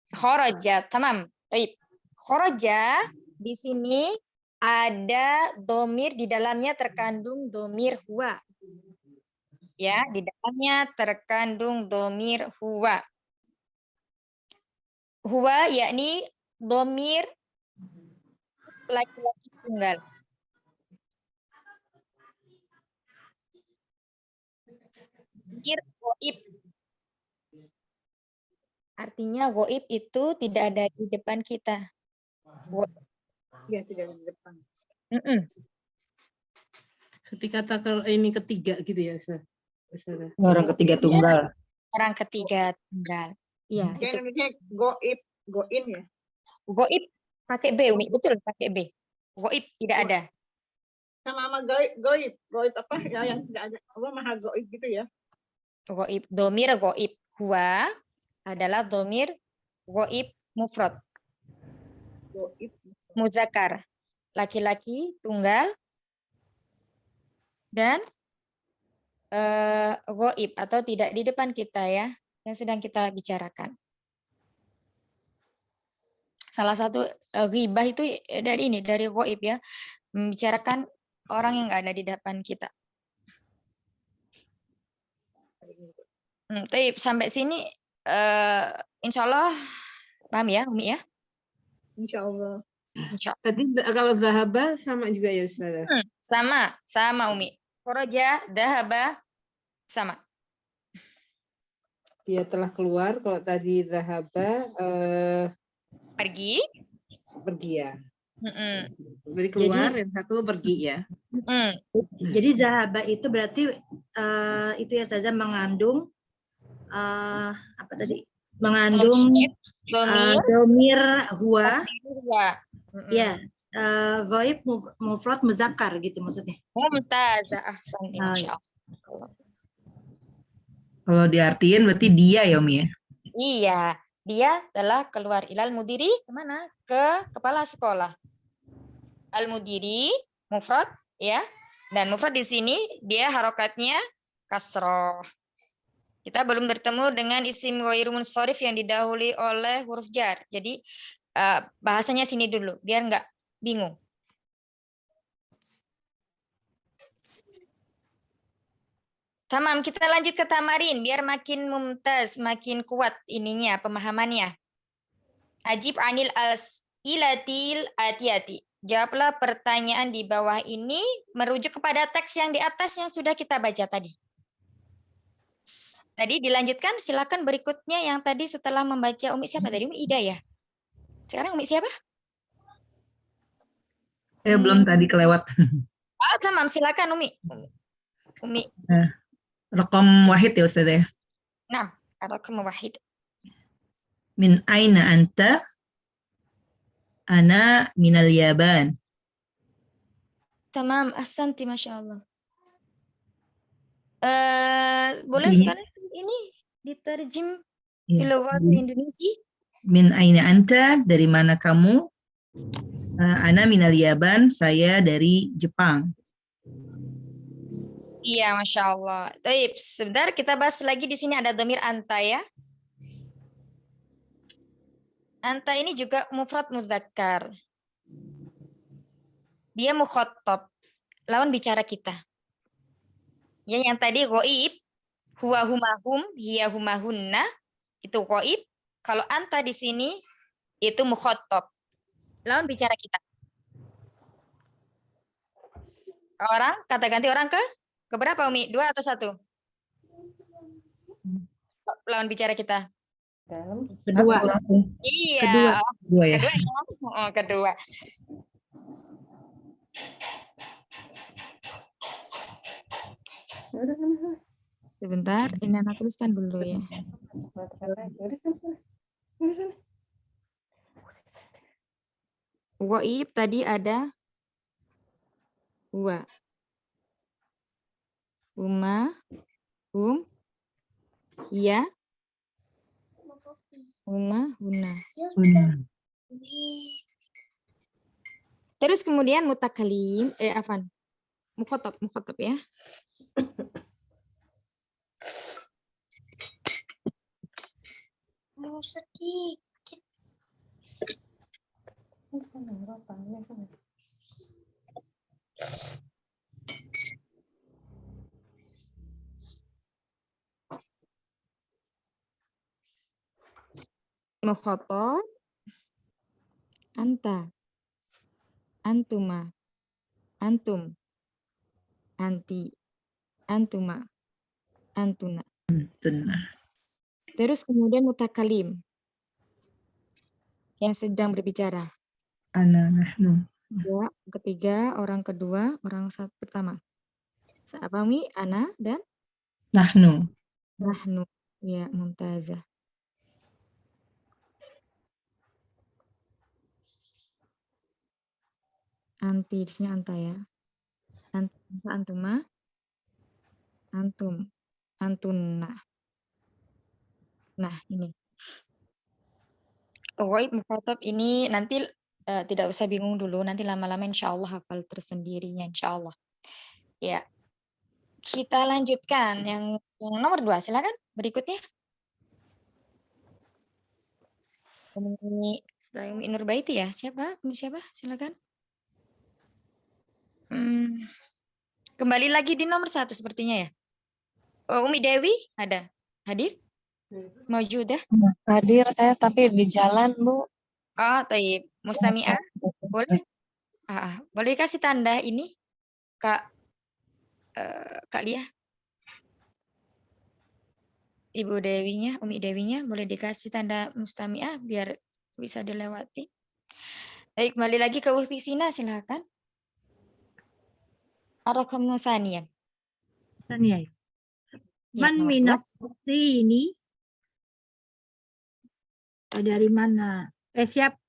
Khoroja, tamam. Baik. Khoroja di sini ada domir, di dalamnya terkandung domir huwa. Ya, di dalamnya terkandung domir huwa. Huwa yakni domir laki-laki tunggal. Domir goib. Artinya goib itu tidak ada di depan kita. Ya, tidak di depan. Ketika ini ketiga gitu ya Ustazah. Orang ketiga tunggal. Orang ketiga tunggal. Iya, Kayak itu. Indonesia goib, goin ya. Goib pakai B, Umi. Betul, pakai B. Goib tidak ada. Sama goib, goib apa ya yang tidak ada. Allah maha goib gitu ya. Goib, domir goib. Huwa adalah domir goib mufrad. Goib. Muzakkar. Laki-laki tunggal dan goib atau tidak di depan kita ya, yang sedang kita bicarakan. Salah satu ghibah itu dari goib ya, membicarakan orang yang nggak ada di depan kita. Tapi sampai sini insya Allah paham ya Umi ya? Insya Allah. Insya Allah. Tadi kalau zahaba sama juga ya Ustazah? Sama Umi. Kharaja, dhahaba, sama. Dia telah keluar. Kalau tadi zahaba Pergi. ya. Jadi keluar, yang satu pergi ya. Jadi zahaba itu berarti itu ya saja mengandung apa tadi? Mengandung domir huwa. Ya, ghaib mufrad muzakkar gitu maksudnya. Mumtazah, ahsan, insya Allah. Kalau diartiin berarti dia ya Umi ya? Iya, dia telah keluar. Ilal mudiri kemana? Ke kepala sekolah. Al mudiri mufrad ya, dan mufrad di sini dia harokatnya kasroh. Kita belum bertemu dengan isim ghairu munsharif yang didahului oleh huruf jar. Jadi bahasanya sini dulu biar nggak bingung. Tamam, kita lanjut ke tamarin biar makin mumtaz, makin kuat ininya pemahamannya. Ajib anil ilatil atiyati. Jawablah pertanyaan di bawah ini merujuk kepada teks yang di atas yang sudah kita baca tadi. Tadi dilanjutkan, silakan berikutnya yang tadi setelah membaca Umi siapa tadi? Umi Ida ya? Sekarang Umi siapa? Belum tadi kelewat. Oh, tamam, silakan Umi. Umi. Raqam wahid ya Ustazah ya? Nah, raqam wahid. Min aina anta? Ana minal Yaban. Tamam, ahsanti, Masya Allah. Boleh sekali ini diterjem lughat Indonesia? Min aina anta, dari mana kamu? Ana minal Yaban, saya dari Jepang. Iya, Masya Allah. Baik, sebentar kita bahas lagi di sini ada dhamir anta ya. Anta ini juga mufrad mudzakkar. Dia mukhatab, lawan bicara kita. Ya, yang tadi ghaib, huwa humahum, hiya humahunna, itu ghaib. Kalau anta di sini itu mukhatab, lawan bicara kita. Orang, kata ganti orang ke berapa Umi? 2 atau 1? Lawan bicara kita. Kedua. Iya. Kedua ya. Kedua ya. Oh, kedua. Sebentar, ini anak tuliskan dulu ya. Ghaib tadi ada huwa. Huma, iya. Huma, huna. Terus kemudian mutakalim, afan. Mukhatab ya. Mau sedikit. Mukhatab anta, antuma, antum, anti, antuma, antuna. Terus kemudian mutakalim yang sedang berbicara. Ana, nahnu. Ya, ketiga, orang kedua, orang pertama. Apa Mi? Ana dan Nahnu. nahnu. Ya, mumtazah. Anti, di sini anta ya. Anta, antuma, antum, antunna. Nah, ini. Ghaib mukhatab ini nanti tidak usah bingung dulu, nanti lama-lama insya Allah hafal tersendirinya insya Allah. Ya, kita lanjutkan yang nomor 2, silakan berikutnya. Umi Nurbaiti ya, siapa? Siapa? Silakan. Kembali lagi di nomor 1 sepertinya ya. Umi Dewi ada hadir? Maujudah? Hadir tapi di jalan, Bu. Oh, taib. Mustami'ah? Boleh? Boleh kasih tanda ini, Kak Lia? Ibu Dewinya, Umi Dewinya, boleh dikasih tanda mustami'ah biar bisa dilewati. Baik, kembali lagi ke Ukhti Sina, silakan. Ar-Raqam Tsaniyan. Tania. Ya, Man nomor 2. minas ini dari mana? Siap.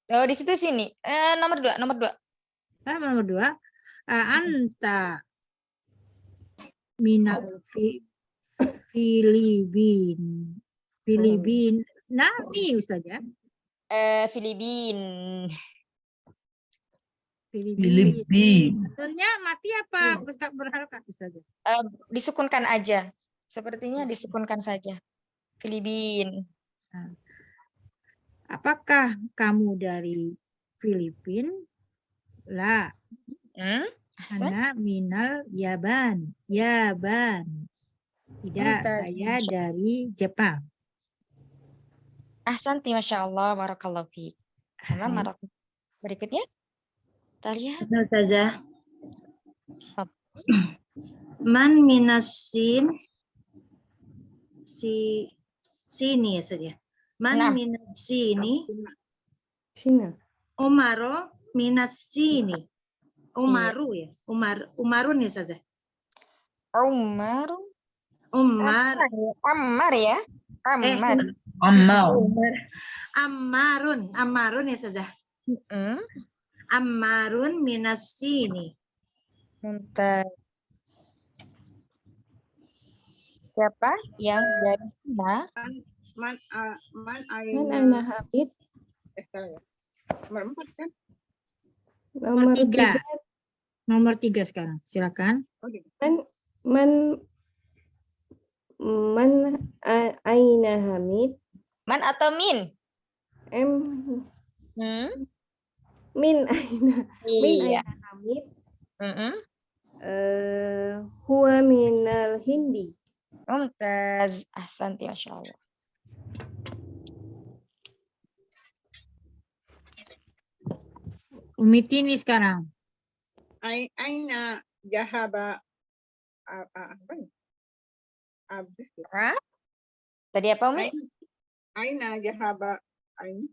Oh, di situ sini. Nomor 2, nomor 2. Nomor 2. Anta minal Filipin. Filipin. Nami saja. Filipin. Filipin. Betulnya mati apa berharokat saja? Disukunkan aja. Sepertinya disukunkan saja. Filipin. Apakah kamu dari Filipin? La. Ana minal Yaban. Yaban. Tidak, saya dari Jepang. Ahsanti, Masya Allah, barakallahu fiik. Berikutnya. Kita lihat. Saja. Man minasin sini saja. Man minasini. Sini. Umaro minasini. Umaru ya. Umarun ya saja. Ammar ya. Ammarun ya saja. Ammarun minasini. Mumtaz. Siapa yang dari Cina? Man Aina Hamid. Nomor 4 kan? Nomor 3. Nomor 3 sekarang. Silakan. Man Aina Hamid. Man atau min? Min Aina. Min Iya. Aina Hamid. Huwa minal Hindi. Mumtaz. Ahsanti, Masya Allah. Umi Tini sekarang. Aina jahaba apa ya? Tadi apa, Umi? Aina jahaba apa ini?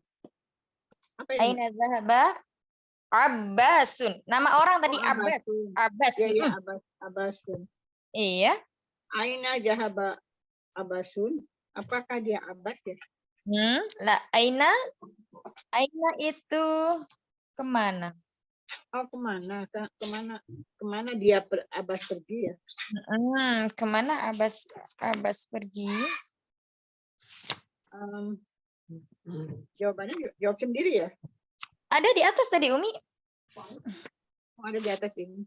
Aina zahaba Abbasun. Nama orang tadi Abbas. Abbas. Iya, Abbasun. Iya. Aina jahaba Abbasun. Apakah dia Abbas ya? Aina itu kemana? Oh, kemana dia Abbas pergi ya? Kemana Abbas pergi? Jawabannya jawab sendiri ya? Ada di atas tadi, Umi. Ada di atas ini.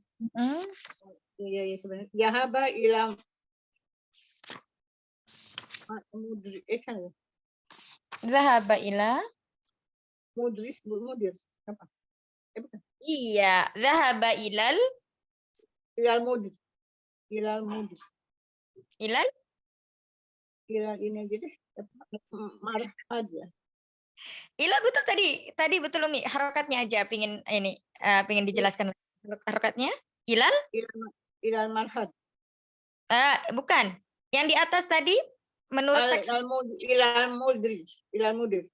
Iya sebenarnya. Jahaba ilam Zahaba ila mudir apa? Iya, zahaba ilal mudir. Ilal ini aja deh. Marhad ya. Ilal betul tadi betul Umi, harokatnya aja pingin dijelaskan harokatnya. Ilal marhad. Bukan. Yang di atas tadi menurut teks ilal mudir.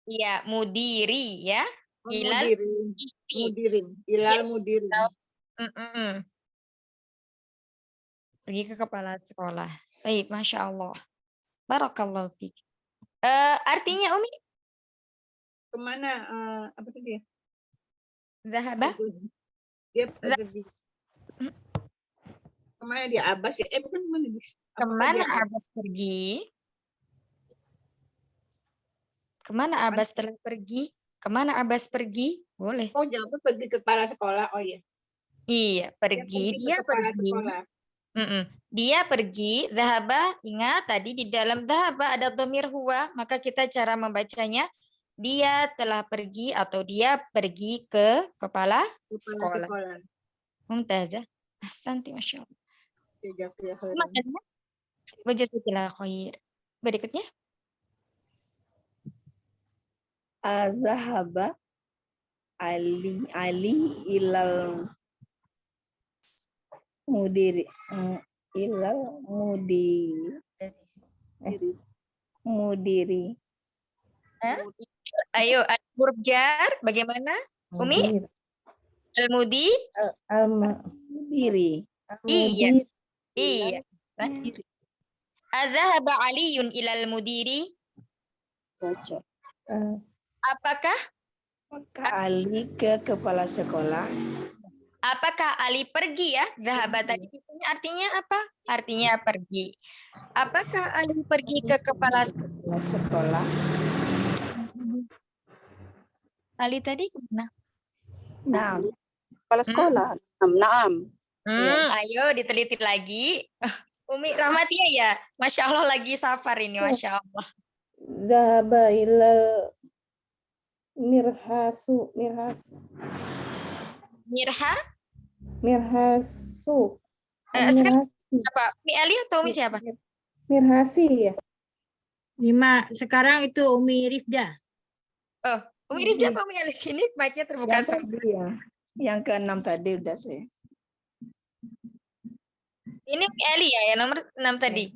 Iya, mudiri ya. Mudirin. Ilal mudirin. Pergi ke kepala sekolah. Baik, Masya Allah. Barakallahu fiik. Artinya Umi? kemana apa tadi ya? Zahaba? Dia pergi kemana dia Abbas ya? Bukan kemana dia? Apakah Kemana dia Abbas pergi? Kemana Abbas telah pergi? Kemana Abbas pergi? Boleh. Oh, jawabnya pergi ke kepala sekolah. Oh iya. Iya, Dia pergi. pergi ke Dia kepala pergi. sekolah. Dia pergi. Zahaba, ingat tadi di dalam zahaba ada dhamir huwa, maka kita cara membacanya dia telah pergi atau dia pergi ke kepala Kepala sekolah. sekolah. Mumtazah. Ahsanti, Masya Allah. Jazakallah khairan. Makanya, wajazakillah khair. Berikutnya. Azhaba Ali ilal mudiri ilal mudiri. Ayo, huruf jar bagaimana? Umi? Al-mudi? Al-mudiri. Iya. Iya. Azhaba Aliyun ilal mudiri? Apakah Ali ke kepala sekolah? Apakah Ali pergi ya? Zahaba tadi di sini artinya apa? Artinya pergi. Apakah Ali pergi ke kepala sekolah? Ali tadi kemana? Nah, kepala sekolah. Naam. Ayo diteliti lagi. Umi Rahmatia ya? Masya Allah lagi safar ini, Masya Allah. Zahaba ilal mirhasu. Sekarang apa? Umi Ali atau Umi siapa? Mirhasi ya. Sekarang itu Umi Rifda. Oh, Umi Rifda apa Umi Ali? Ini mic-nya terbuka Yang tadi ya. Yang ke-6 tadi udah saya. Ini Umi Ali ya, yang nomor 6 tadi.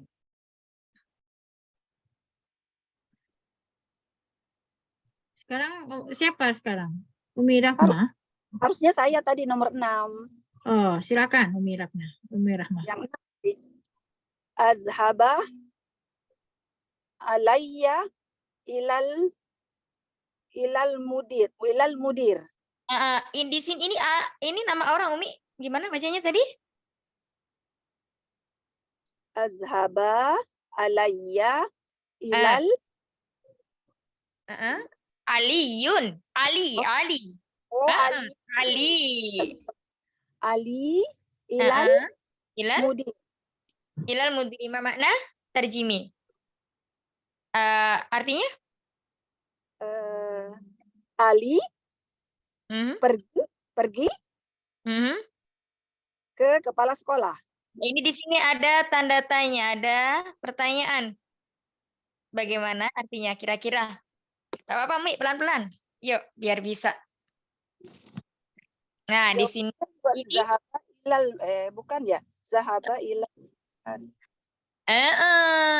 Sekarang siapa sekarang? Umi Rahma? Harusnya saya tadi nomor 6. Oh, silakan Umi Rahma. Umi Rahma. Yang azhaba alayya ilal mudir. Di sini ini nama orang Umi. Gimana bacanya tadi? Azhaba alayya ilal Aliyun. Ali. Oh, Ali ilal mudir. Ilal mudir. Ma makna terjimi. Artinya? Ali pergi ke kepala sekolah. Ini di sini ada tanda tanya, ada pertanyaan. Bagaimana artinya kira-kira? Gak apa-apa, Mi, pelan-pelan. Yuk, biar bisa. Nah, di sini ini Zahaba ilal bukan ya? Zahaba ilal.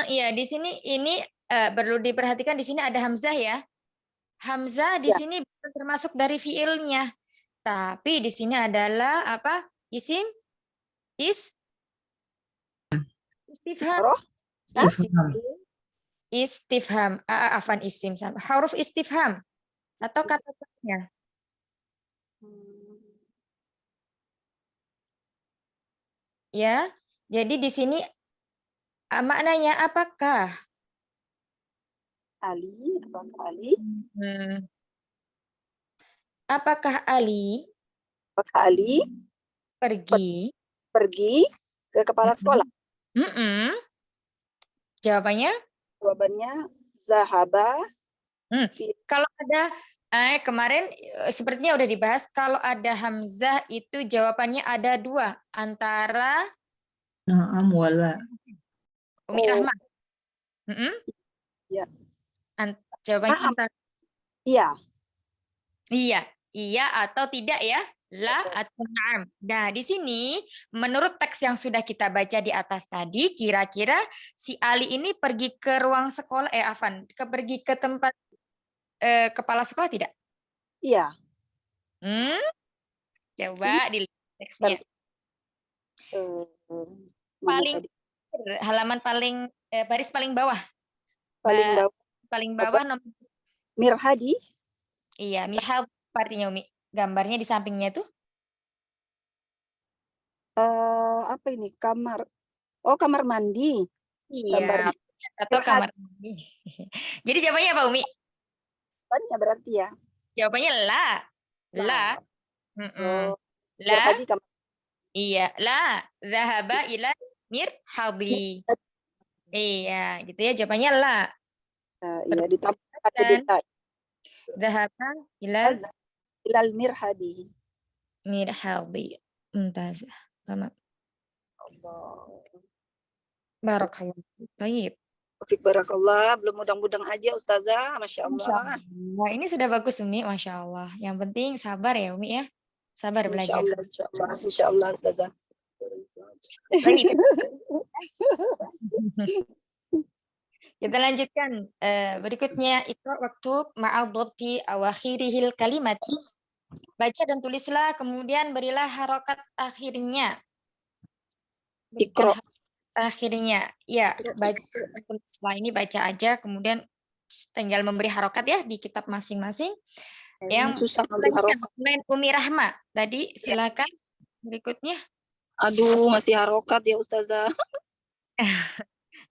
Iya, di sini ini perlu diperhatikan di sini ada hamzah ya. Hamzah di sini bukan termasuk dari fiilnya. Tapi di sini adalah apa? Isim? Istifham. Istifham. Afan isim. Huruf istifham. Atau kata tanya. Ya, jadi di sini maknanya apakah? Apakah Ali pergi ke kepala sekolah? Jawabannya Zahaba. Kalau ada kemarin sepertinya udah dibahas, kalau ada hamzah itu jawabannya ada 2 antara Naam wala. Umi Rahma. Ya. Jawabannya antara iya atau tidak ya, la atau na'am. Nah, di sini menurut teks yang sudah kita baca di atas tadi, kira-kira si Ali ini pergi ke ruang sekolah, pergi ke tempat kepala sekolah tidak? Iya. Coba dilihat teksnya. Halaman paling baris paling bawah. Paling bawah nomor Mirhadi. Iya, mirhab artinya Umi. Gambarnya di sampingnya tuh. Apa ini? Kamar. Oh, kamar mandi. Gambar Iya, atau mirhad kamar mandi. Jadi jawabannya apa Umi? banyak berarti ya. Jawabannya la. La. Lah. Mm-mm. Oh, La. mirhadi kamar. Iya, la. Zahaba ila mirhabi. Iya, gitu ya jawabannya la. Iya, ditambah ada Kan? dita. Zahaba ila Ilal mirhadi. mirhabi. Mumtazah. Tamam. Allah. Barakallah. Baik. Taufik barakallah. Belum mudang-mudang aja Ustazah. Masya Masya Allah. Allah. Ini sudah bagus Umi, Masya Allah. Yang penting sabar ya Umi ya. Sabar Insya belajar. Allah, insya Allah, insya Allah Ustazah. Baik. Kita lanjutkan. Berikutnya itu waktu ma'adhabti awakhirihil kalimati. Baca dan tulislah, kemudian berilah harokat akhirnya. Berikan Iqra. harokat akhirnya. Ya, baca. Setelah ini baca aja, kemudian tinggal memberi harokat ya di kitab masing-masing. Yang susah ngambil harokat. selain Umi Rahma tadi, silakan berikutnya. Aduh, masih harokat ya Ustazah.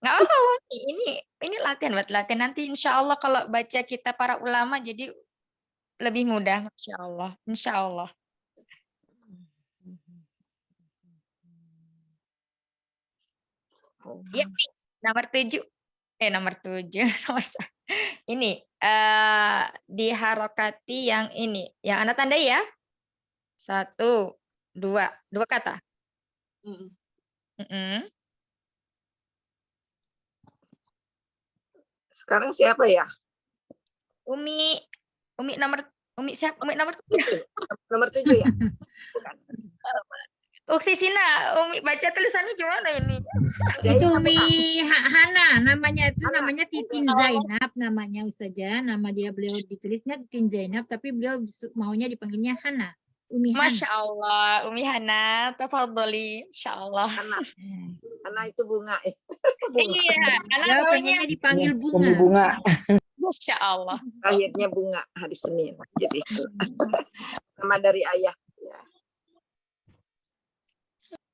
Nggak apa-apa Umi. Ini latihan buat latihan nanti insya Allah kalau baca kita para ulama jadi lebih mudah, Masya Allah. Insya Allah. Ya, nomor 7. Nomor 7. Ini diharokati yang ini. Yang Anda tandai ya. 1, 2. 2 kata. Sekarang siapa ya? Umi siapa? Umi nomor 7. Nomor 7 ya? Bukan. Ukti Sina, Umi baca tulisannya gimana ini? Itu Umi Hana, namanya Titin Zainab namanya Ustazah. Nama beliau ditulisnya Titin Zainab, tapi beliau maunya dipanggilnya Hana. Umi Hana. Masya Allah, Umi Hana, tafadholi, Insya Allah. Hana itu bunga. Iya, Hana Beliau maunya pengennya dipanggil bunga. Bunga. Masya Allah. Akhirnya bunga hari Senin. Jadi nama dari ayah. Ya.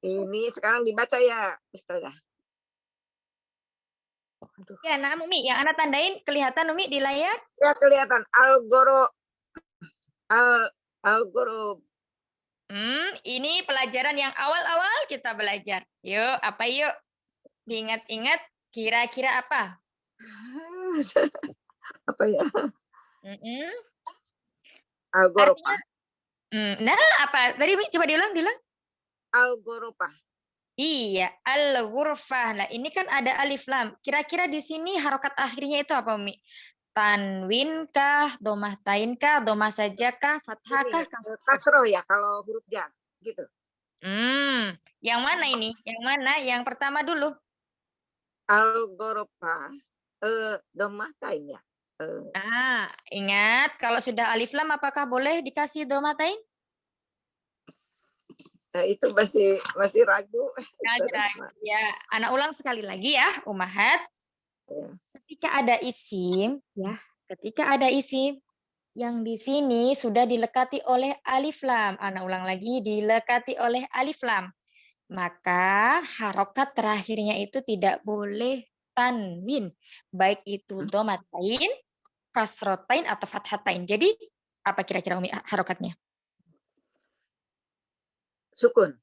Ini sekarang dibaca ya, Ustazah. Ya, nah Umi, yang Anda tandain kelihatan Umi di layar? Ya kelihatan Al-Goro. Ini pelajaran yang awal-awal kita belajar. Yuk, apa yuk? Diingat-ingat kira-kira apa? Apa ya? Artinya, nah, apa? Tadi Umi coba diulang. Al-Ghurfah. Iya, al-ghurfah. Nah, ini kan ada alif lam. Kira-kira di sini harokat akhirnya itu apa, Umi? Tanwin kah, domah tain kah, domah saja kah, fathah kah? Kasroh ya kalau huruf jar, gitu. Yang mana ini? Yang mana? Yang pertama dulu. Al-Ghurfah. Domah tain ya. Ingat kalau sudah alif lam apakah boleh dikasih domah tain? Nah, itu masih ragu. Ya, anak ulang sekali lagi ya, Umahat. Ketika ada isim, yang di sini sudah dilekati oleh alif lam. Anak ulang lagi, dilekati oleh alif lam. Maka harokat terakhirnya itu tidak boleh tanwin, baik itu domatain, kasrotain atau fathatain. Jadi apa kira-kira Umi harokatnya? Sukun.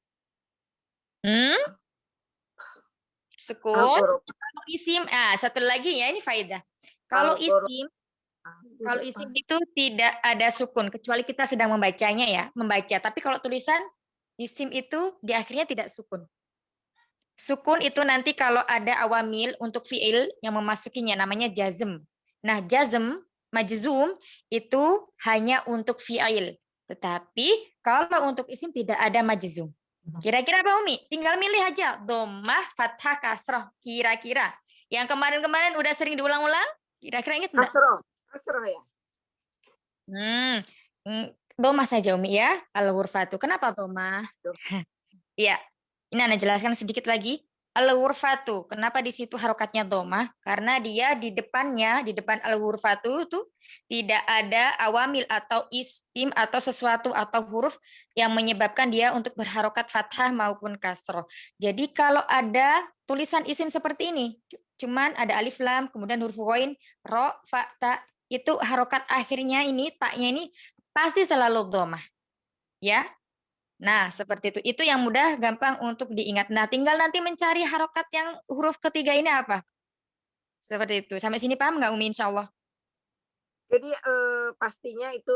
Sukun. Kalau isim, satu lagi ya, ini faedah. Kalau isim itu tidak ada sukun, kecuali kita sedang membaca. Tapi kalau tulisan isim itu di akhirnya tidak sukun. Sukun itu nanti kalau ada awamil untuk fi'il yang memasukinya namanya jazm. Nah, jazm, majzum itu hanya untuk fi'il. Tetapi kalau untuk isim tidak ada majzum. Kira-kira apa Umi? Tinggal milih aja. Dhammah, fathah, kasroh. Kira-kira. Yang kemarin-kemarin udah sering diulang-ulang. Kira-kira ingat enggak? Kasroh ya. Dhammah saja Umi ya. Al-ghurfatu. Kenapa dhammah? Iya. Ini Anda jelaskan sedikit lagi. Al-ghurfatu. Kenapa di situ harokatnya domah? Karena dia di depannya, di depan al-ghurfatu itu tidak ada awamil atau isim atau sesuatu atau huruf yang menyebabkan dia untuk berharokat fathah maupun kasroh. Jadi kalau ada tulisan isim seperti ini, cuman ada alif lam, kemudian huruf ghain, ro, fa, ta, itu harokat akhirnya ini, taknya ini pasti selalu domah. Ya. Nah, seperti itu. Itu yang mudah, gampang untuk diingat. Nah, tinggal nanti mencari harokat yang huruf ketiga ini apa? Seperti itu. Sampai sini paham nggak, Umi? Insya Allah. Jadi pastinya itu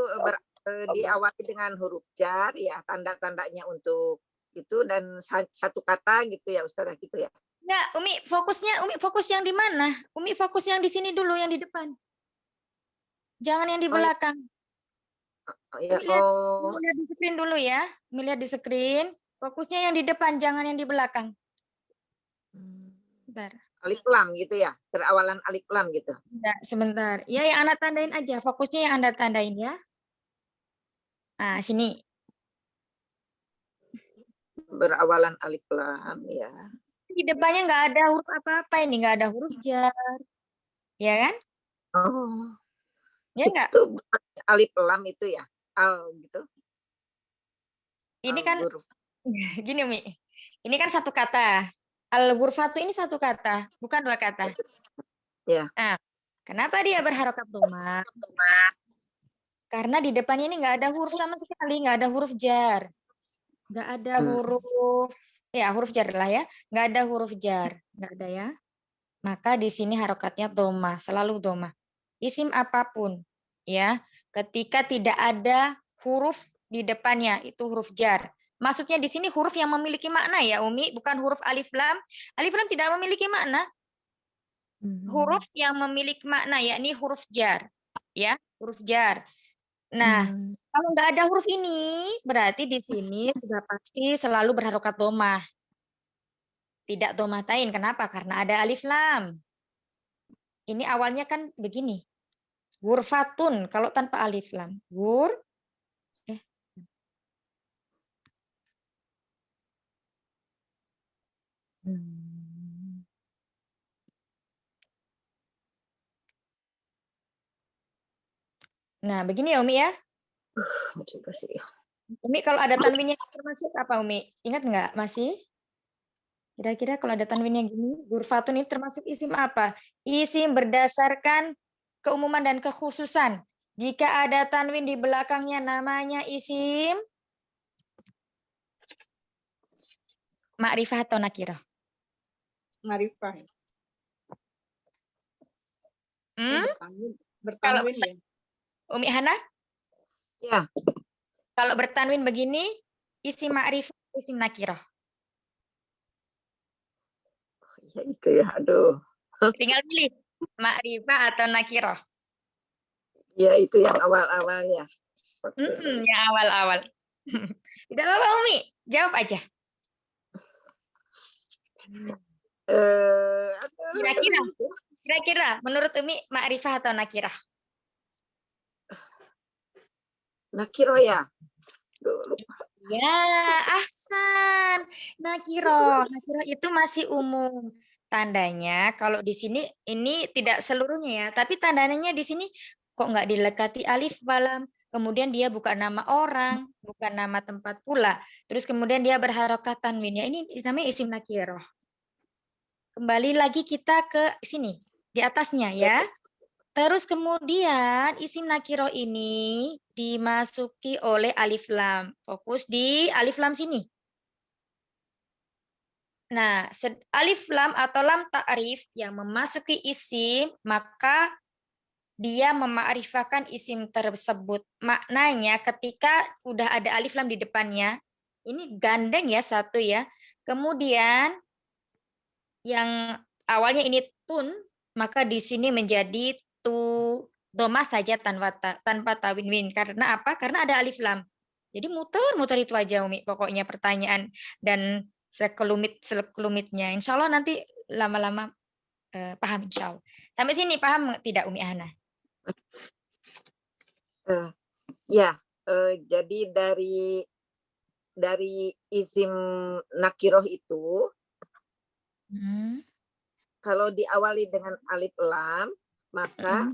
diawali dengan huruf jar ya, tanda-tandanya untuk itu dan satu kata gitu ya, Ustazah gitu ya. Nggak, Umi fokus yang di mana? Umi fokus yang di sini dulu, yang di depan. Jangan yang di belakang. Ya, Umi lihat di screen dulu ya. Umi lihat di screen. Fokusnya yang di depan, jangan yang di belakang. Bentar. Alif lam gitu ya, berawalan alif lam gitu. Enggak, sebentar. Ya, yang Anda tandain aja. Fokusnya yang Anda tandain ya. Nah, sini. Berawalan alif lam ya. Di depannya nggak ada huruf apa-apa ini, nggak ada huruf jar. Ya kan? Oh. Ya nggak? Itu alif lam itu ya. Al gitu. Ini kan gini, Umi. Ini kan satu kata. Al-ghurfatu ini satu kata, bukan dua kata. Ya. Nah, kenapa dia berharokat domah? Karena di depannya ini nggak ada huruf sama sekali, nggak ada huruf jar. Nggak ada huruf, ya huruf jar lah ya. Nggak ada huruf jar, nggak ada ya. Maka di sini harokatnya domah, selalu domah. Isim apapun, ya, ketika tidak ada huruf di depannya, itu huruf jar. Maksudnya di sini huruf yang memiliki makna ya, Umi, bukan huruf alif lam. Alif lam tidak memiliki makna. Huruf yang memiliki makna, yakni huruf jar, ya, huruf jar. Nah, kalau nggak ada huruf ini, berarti di sini sudah pasti selalu berharokat domah. Tidak domah tain. Kenapa? Karena ada alif lam. Ini awalnya kan begini. Ghurfatun kalau tanpa alif lam. Nah, begini ya, Umi ya. Umi, kalau ada tanwinnya termasuk apa, Umi? Ingat nggak masih? Kira-kira kalau ada tanwinnya gini, ghurfatun ini termasuk isim apa? Isim berdasarkan keumuman dan kekhususan. Jika ada tanwin di belakangnya namanya isim ma'rifah atau nakirah? Ma'rifah. Kalau Bertanwin ya. Umi Hana? Ya. Kalau bertanwin begini, isim ma'rifah, isim nakirah. Ya itu ya, aduh. Tinggal pilih ma'rifah atau nakirah. Ya itu yang awal-awalnya. Yang awal-awal. Tidak apa-apa, Umi. Jawab aja. Kira-kira menurut Umi ma'rifah atau nakirah? Nakirah ya. Ya, ahsan. Nakirah itu masih umum. Tandanya kalau di sini ini tidak seluruhnya ya, tapi tandanya di sini kok nggak dilekati alif balam. Kemudian dia bukan nama orang, bukan nama tempat pula. Terus kemudian dia berharokat tanwin. Ya, ini namanya isim nakirah. Kembali lagi kita ke sini, di atasnya ya. Terus kemudian isim nakirah ini dimasuki oleh alif lam. Fokus di alif lam sini. Nah, alif lam atau lam ta'rif yang memasuki isim, maka dia memakrifahkan isim tersebut. Maknanya ketika udah ada alif lam di depannya, ini gandeng ya satu ya. Kemudian yang awalnya ini tun, maka di sini menjadi domah saja tanpa tanwin. Karena apa? Karena ada alif lam. Jadi muter-muter itu aja, Umi. Pokoknya pertanyaan dan sekelumitnya. Insya Allah nanti lama-lama paham, insya Allah. Sampai sini paham tidak, Umi Hana? Ya, jadi dari isim nakiroh itu Hmm. Kalau diawali dengan alif lam, maka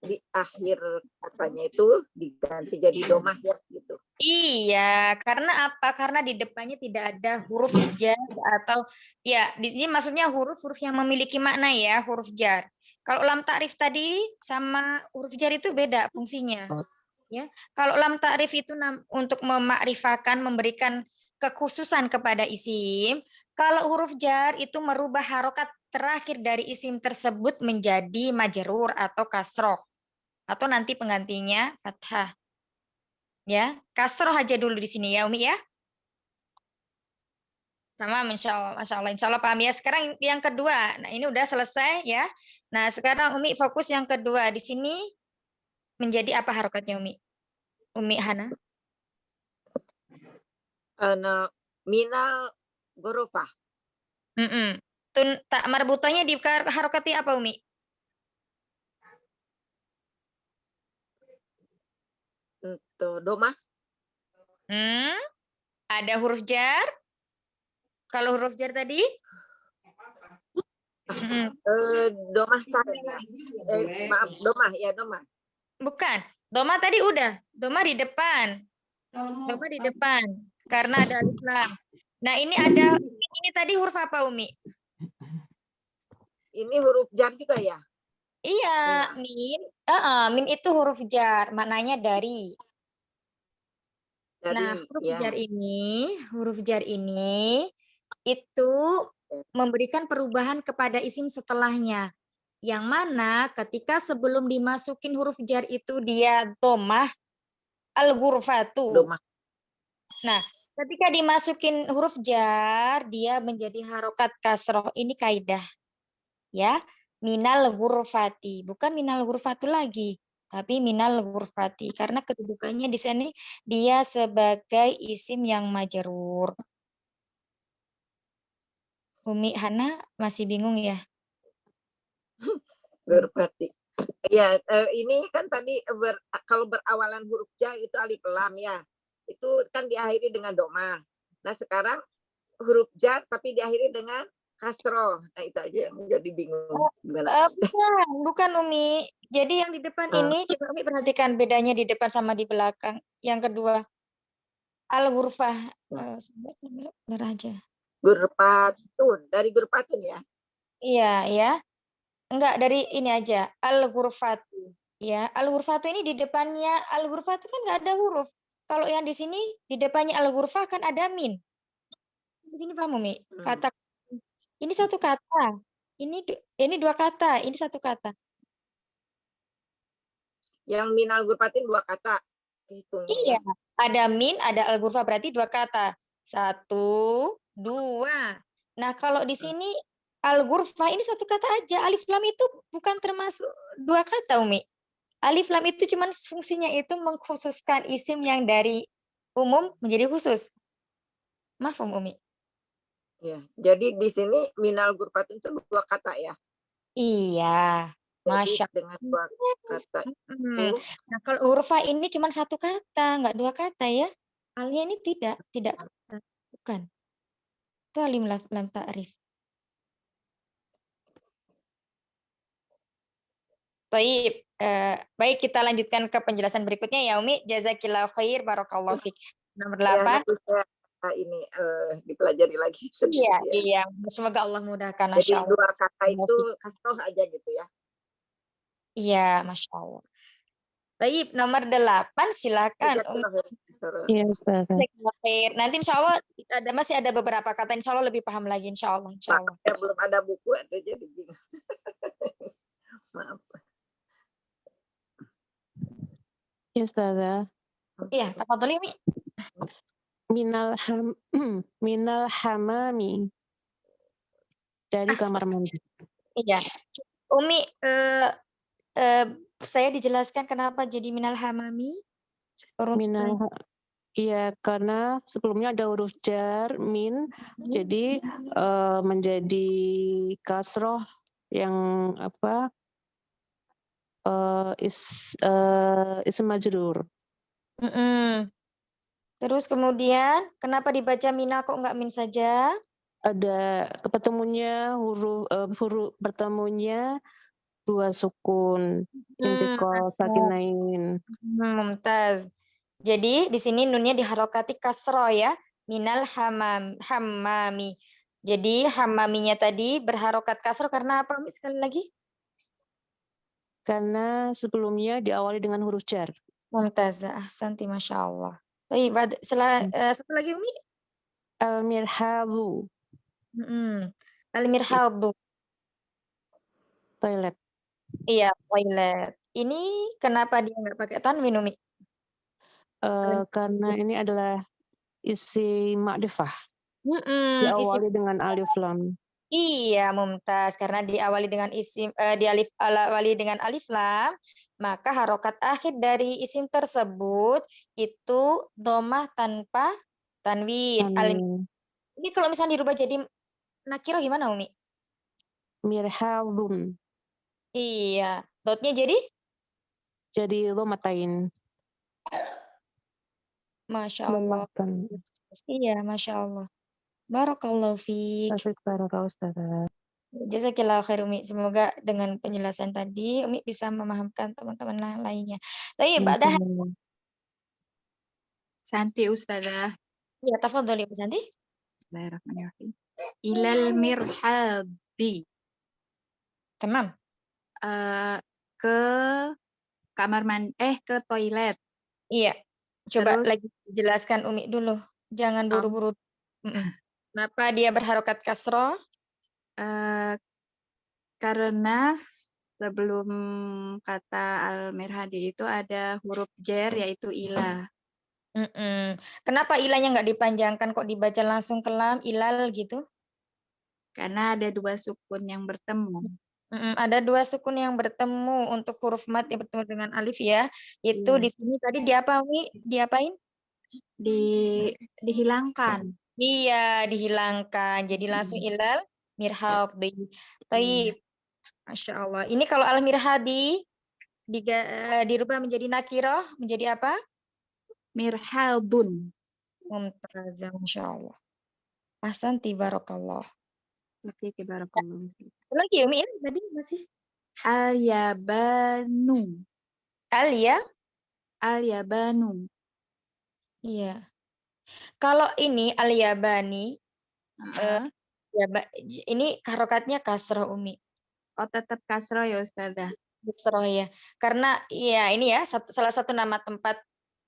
di akhir katanya itu diganti jadi domah ya gitu. Iya, karena apa? Karena di depannya tidak ada huruf jar atau ya di sini maksudnya huruf-huruf yang memiliki makna ya, huruf jar. Kalau lam ta'rif tadi sama huruf jar itu beda fungsinya. Ya. Kalau lam ta'rif itu untuk memakrifakan, memberikan kekhususan kepada isim. Kalau huruf jar itu merubah harokat terakhir dari isim tersebut menjadi majrur atau kasroh. Atau nanti penggantinya fathah. Ya, kasroh aja dulu di sini ya Umi ya. Sama Masya Allah, paham ya. Sekarang yang kedua, nah ini udah selesai ya. Nah sekarang Umi fokus yang kedua. Di sini menjadi apa harokatnya Umi? Umi Hana? Minal gorofah. Tak marbutonya di harokati apa Umi? Untuk domah. Ada huruf jar. Kalau huruf jar tadi? Domah ya. Maaf, domah ya, domah. Bukan. Domah tadi udah. Domah di depan. Domah di depan. Karena ada alif lam. Nah, ini tadi huruf apa Umi? Ini huruf jar juga ya? Iya, min. Min itu huruf jar, maknanya dari. Nah, huruf jar ini itu memberikan perubahan kepada isim setelahnya. Yang mana ketika sebelum dimasukin huruf jar itu dia domah al-ghurfatu. Nah, ketika dimasukin huruf jar dia menjadi harokat kasroh. Ini kaidah. Ya, minal ghurfati, bukan minal ghurfatu lagi, tapi minal ghurfati karena kedudukannya di sini dia sebagai isim yang majrur. Umi Hana masih bingung ya? Ghurfati. Ya, ini kan tadi kalau berawalan huruf jar itu alif lam ya. Itu kan diakhiri dengan domah. Nah, sekarang huruf jar tapi diakhiri dengan kasroh. Nah, itu aja yang menjadi bingung. Bukan Umi. Jadi yang di depan ini coba Umi perhatikan bedanya di depan sama di belakang. Yang kedua al-ghurfah. Sebentar aja. Ghurfatun, dari ghurfatun ya? Iya, ya. Enggak, dari ini aja. Al-ghurfatu. Ya, al-ghurfatu ini di depannya al-ghurfatu kan enggak ada huruf. Kalau yang di sini di depannya al-ghurfah kan ada min. Di sini paham Umi? Kata ini satu kata. Ini dua kata, ini satu kata. Yang min al-ghurfatin dua kata. Iya, ada min, ada al-ghurfah berarti dua kata. 1, 2. Nah, kalau di sini al-ghurfah ini satu kata aja. Alif lam itu bukan termasuk dua kata, Umi. Alif lam itu cuman fungsinya itu mengkhususkan isim yang dari umum menjadi khusus. Mafhum, Umi? Ya, jadi di sini minal ghurfatin itu dua kata ya? Iya, Masya Allah. Dengan dua kata. Nah, kalau hurfa ini cuma satu kata, nggak dua kata ya. Alnya ini tidak bukan. Itu alim lam ta'rif. Baik, kita lanjutkan ke penjelasan berikutnya ya Umi. Jazakillahu khair, barakallahu fiik. Nomor 8. Ya, ini dipelajari lagi. Iya. Semoga Allah mudahkan. Jadi dua kata itu kasroh aja gitu ya. Iya, Masya Allah. Baik, nomor 8 silakan. Iya, Ustaz. Nanti insya Allah masih ada beberapa kata, insya Allah lebih paham lagi, insya Allah. Ya, belum ada buku, ada jadi bingung. Maaf. Ya, Ustazah. Iya, tafadholi Umi. Minal hamami. Dari kamar mandi. Iya. Umi, saya dijelaskan kenapa jadi minal hamami? Iya, karena sebelumnya ada huruf jar, min, jadi menjadi kasroh yang apa? Ism majrur. Terus kemudian, kenapa dibaca minal kok nggak min saja? ada ketemunya huruf bertemunya dua sukun intiqal Masya. sakinain. Mumtaz. Jadi di sini nunnya diharokati kasroh ya. Minal hammami. Jadi hammaminya tadi berharokat kasroh karena apa? Umi? Sekali lagi. Karena sebelumnya diawali dengan huruf jar. Mumtaz. Ahsanti, Masya Allah. Baik, satu lagi Umi. Al-mirhabu, Al-mirhabu. toilet. Iya, toilet. Ini kenapa dia nggak pakai tanwin, Umi? Karena ini adalah isi ma'rifah. Isi Diawali dengan alif lam. Iya, Mumtaz. Karena diawali dengan diawali dengan alif lam, maka harokat akhir dari isim tersebut itu domah tanpa tanwin. Ini kalau misalnya dirubah jadi nakiro gimana, Umi? Mirhabun. Iya. Dotnya jadi Dhomatain. Masya Allah. Iya, Masya Allah. Barakallahu fiik. Barakallahu Ustazah. Jazakillahu khair, Umi. Semoga dengan penjelasan tadi Umi bisa memahamkan teman-teman lainnya. Tapi Mbak Santi Ustazah. Ya, tafadholi Bu Santi. Bismillahirrahmanirrahim. Ilal mirhabi. Tamam. Ke kamar mandi, ke toilet. Iya. Coba Terus, lagi jelaskan Umi dulu. Jangan buru-buru. Kenapa dia berharokat kasroh? Karena sebelum kata al-mirhadi itu ada huruf jar yaitu ila. Kenapa ilahnya nggak dipanjangkan kok dibaca langsung ke lam, ilal gitu? Karena ada dua sukun yang bertemu. Ada dua sukun yang bertemu untuk huruf mat yang bertemu dengan alif ya. Itu di sini tadi diapain? Dihilangkan. Iya, dihilangkan. Jadi langsung ilal mirhadi. Taib. Masya Allah. Ini kalau al mirhadi dirubah menjadi nakiroh, menjadi apa? Mirhabun. Mumtazah, Masya Allah. Ahsanti, barakallah. Oke, barakallah. Lagi Umi ya, tadi masih. Al-yabanu. Al-yabanu. Iya. Kalau ini al-yabani, ini harokatnya kasroh Umi. Oh, tetap kasroh ya Ustazah. Kasroh ya. Karena ya ini ya salah satu nama tempat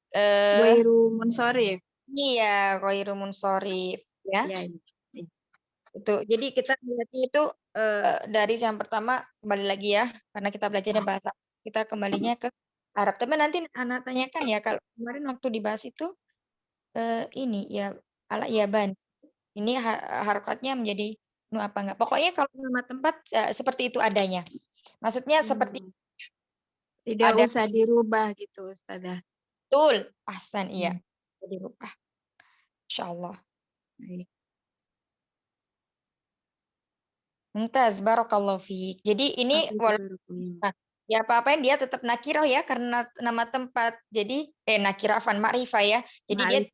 Ghairu munsorif. Iya, ghairu munsorif ya. Itu. Jadi kita melihatnya itu dari yang pertama kembali lagi ya, karena kita belajarnya bahasa, kita kembalinya ke Arab. Tapi nanti anak tanyakan ya, kalau kemarin waktu dibahas itu ini ya al-yaban. Ini harokatnya menjadi nu apa enggak. Pokoknya kalau nama tempat seperti itu adanya. Maksudnya seperti tidak usah dirubah gitu Ustazah. Betul, ahsan iya. Dirubah. Insyaallah. Mumtaz, barakallahu fiik. Jadi ini ya apa-apain dia tetap nakiroh ya karena nama tempat. Jadi nakiroh afan ma'rifah ya. Jadi dia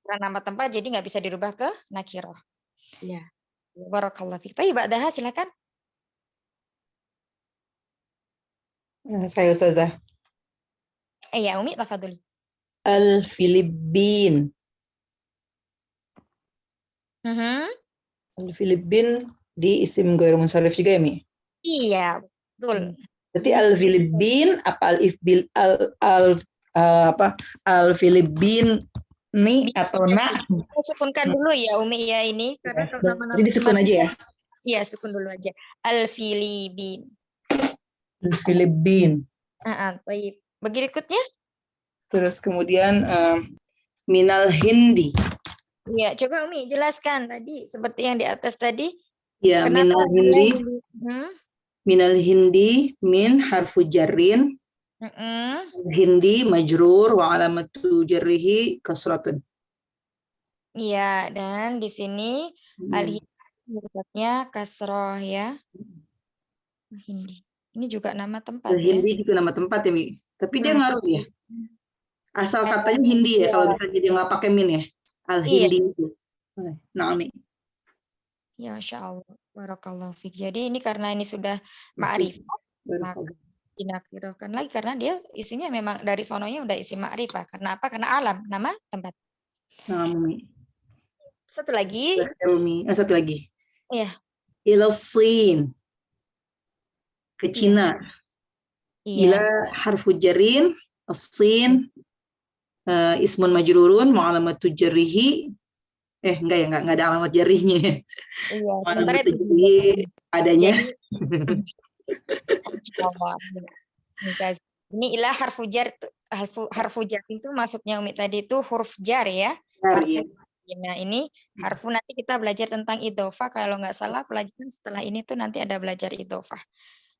karena nama tempat jadi nggak bisa dirubah ke nakiroh. Iya. Barakallahu fiik. Tapi Mbak Daha silakan. Saya Ustazah. Ya, Umi tafadholi. Al-Filipin. Al-Filipin di isim ghairu munsharif juga ya, Mi? Iya, betul. Berarti al-Filipin apa al-Filipin ni atau na? Sukunkan dulu ya Umi ya ini karena kalau nama-nama jadi disukun aja ya? Iya, sukun dulu aja. Al-Filipin. Al-Filipin. Baik. Berikutnya? Terus kemudian minal hindi. Ya, coba Umi jelaskan tadi seperti yang di atas tadi. Ya, minal hindi. Minal hindi min harfu jarrin. Hindi majrur wa alamatu jarrihi kasratun. Iya, dan di sini al-hindi kasroh ya. Hindi. Ini juga nama tempat ya. Hindi juga nama tempat ya, Mi. Tapi dia ngaruh ya. Asal katanya Hindi ya, kalau bisa jadi nggak pakai min ya. Al-Hindi itu. Nah, Mi. Ya, Masya Allah. Barakallahu fiik. Jadi ini karena ini sudah ma'rifah, maka dinakirahkan lagi karena dia isinya memang dari sononya udah isi ma'rifah. Karena apa? Karena alam, nama tempat. Nah, Umi. Satu lagi, Umi. Satu lagi. ya, Ila Sin. Ke Cina. iya. Ila harfu jarin. As-Sin. Ismun majrurun. Mu'alamatu jarrihi. Enggak ya, enggak ada alamat jarihnya. Iya, Mu'alamatu sementara itu jarrihi adanya. jadi Insya Allah. Mumtaz. Ini ilah harfu jar harfu jar itu maksudnya Umi tadi itu huruf jar ya. Jar, Harfu. ya. Nah, ini harfu nanti kita belajar tentang idhofah kalau nggak salah pelajaran setelah ini tuh nanti ada belajar idhofah.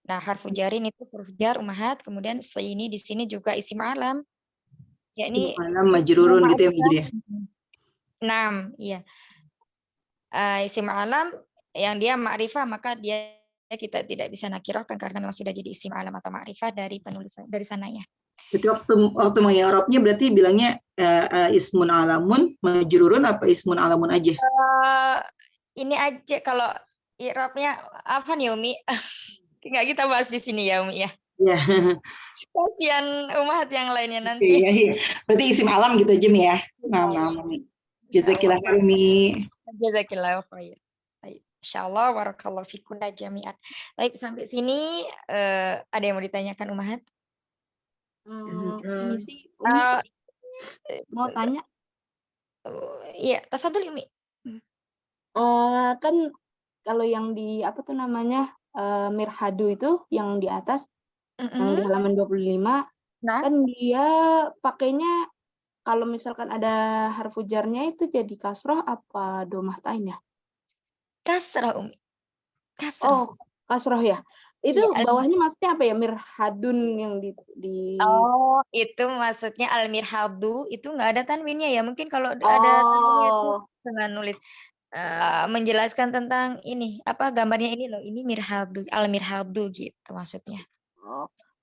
Nah, harfu jarin itu huruf jar umahat, kemudian ini di sini juga isim alam. Ya ini Isim alam majrurun gitu ya, Mijri ya. 6, iya. Isim alam yang dia ma'rifah maka dia kita tidak bisa nakirahkan karena memang sudah jadi isim alam atau ma'rifah dari penulis dari sananya. Jadi waktu mengi'rabnya berarti bilangnya ismun alamun majrurun apa ismun alamun aja? Ini aja kalau i'rabnya apa nih Umi? Nggak kita bahas di sini ya Umi ya. Ya. Kasihan umat yang lainnya nanti. Iya, iya. Berarti isim alam gitu aja Mi ya. Nah, Jazakillah khair Mi. Jazakillah khair. Insyaallah barakallahu fikunna jami'an. Baik, sampai sini ada yang mau ditanyakan Umahat? Ini sih Umi mau tanya. Iya, tafadhol Umi. Kan kalau yang di apa tuh namanya Mirhadu itu yang di atas yang di halaman 25 kan dia pakainya kalau misalkan ada harfu jarnya itu jadi kasroh apa domah tain ya? Kasroh Umi. Kasroh. Oh, kasroh ya. Itu Iya, bawahnya maksudnya apa ya? Mirhadun yang di Oh, itu maksudnya al-mirhadu itu nggak ada tanwinnya ya. Mungkin kalau ada tanwinnya itu dengan nulis menjelaskan tentang ini apa gambarnya ini loh. Ini mirhadu, al-mirhadu gitu maksudnya.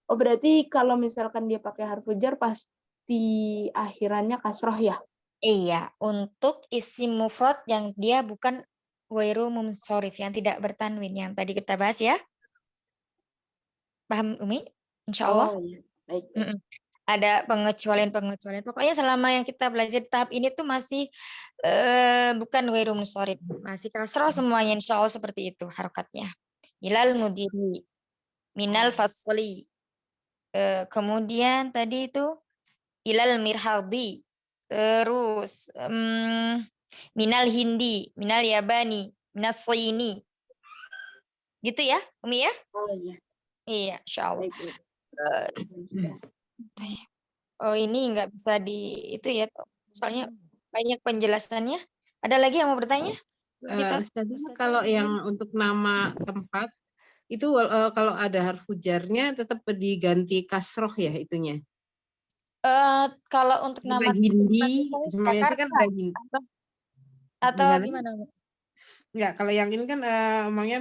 Oh, berarti kalau misalkan dia pakai harfu jar pasti akhirannya kasroh ya? Iya, untuk isim mufrad yang dia bukan ghairu munsharif yang tidak bertanwin yang tadi kita bahas ya. Paham Umi? Insyaallah. Oh, iya. Baik. Ada pengecualian. Pokoknya selama yang kita belajar tahap ini tuh masih bukan ghairu munsharif, masih kasroh semuanya insyaallah seperti itu harokatnya. Ilal mudiri, minal fasli. Kemudian tadi itu ilal mirhadi. Terus minal hindi, minal yabani, minas sini. Gitu ya, Umi ya? Oh iya. Iya, insyaallah. Oh ini nggak bisa di itu ya, soalnya banyak penjelasannya. Ada lagi yang mau bertanya? Ustazah, kalau yang untuk nama tempat itu kalau ada harfu jarnya tetap diganti kasroh ya itunya. Kalau untuk nama Hindi, semuanya kan ada Hindi. atau gimana? Enggak, kalau yang ini kan emangnya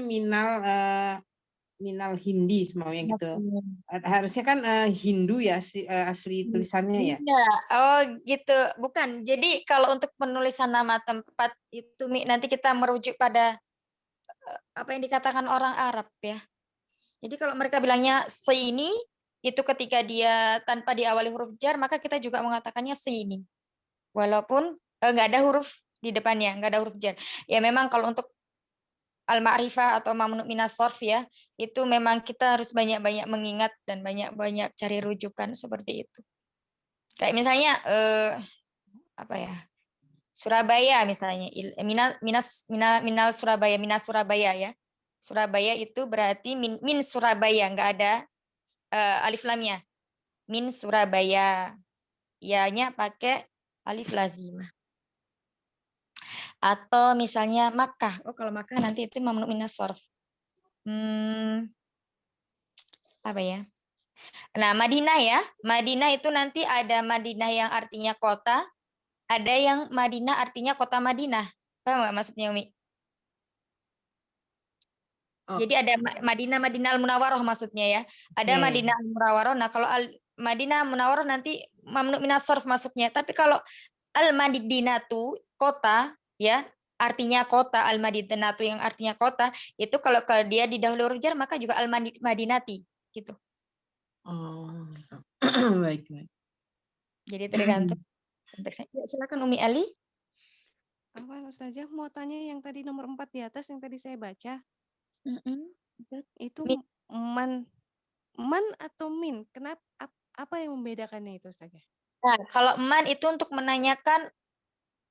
minal Hindi maunya gitu. Harusnya kan Hindu ya asli tulisannya ya. Enggak. Oh gitu, bukan. Jadi kalau untuk penulisan nama tempat itu nanti kita merujuk pada apa yang dikatakan orang Arab ya. Jadi kalau mereka bilangnya sini itu ketika dia tanpa diawali huruf jar maka kita juga mengatakannya sini. Walaupun enggak ada huruf di depannya, enggak ada huruf jar. Ya memang kalau untuk al-ma'rifah atau mamnu minas sarf ya, itu memang kita harus banyak-banyak mengingat dan banyak-banyak cari rujukan seperti itu. Kayak misalnya apa ya? Surabaya misalnya, minal Surabaya, minas Surabaya ya. Surabaya itu berarti min Surabaya, enggak ada alif lamnya. Min Surabaya. Ya-nya pakai alif lazimah. Atau misalnya Makkah. Oh, kalau Makkah nanti itu mamnu minas sarf. Apa ya? Nah, Madinah ya. Madinah itu nanti ada Madinah yang artinya kota, ada yang Madinah artinya kota Madinah. Paham nggak maksudnya, Umi? Jadi ada Madinah Al-Munawwaroh maksudnya ya. Ada Madinah Al-Munawwaroh. Nah, kalau Madinah Munawwaroh nanti mamnu minas sarf masuknya. Tapi kalau Al-Madinatu kota ya, artinya kota, al-madinatu yang artinya kota, itu kalau dia didahului huruf jar maka juga al-madinati gitu. Oh, baik. Jadi tergantung konteksnya. Ya, silakan Umi Ali. Afwan Ustazah, mau tanya yang tadi nomor 4 di atas yang tadi saya baca. Itu man atau min? Kenapa apa yang membedakannya itu Ustazah? Nah, kalau man itu untuk menanyakan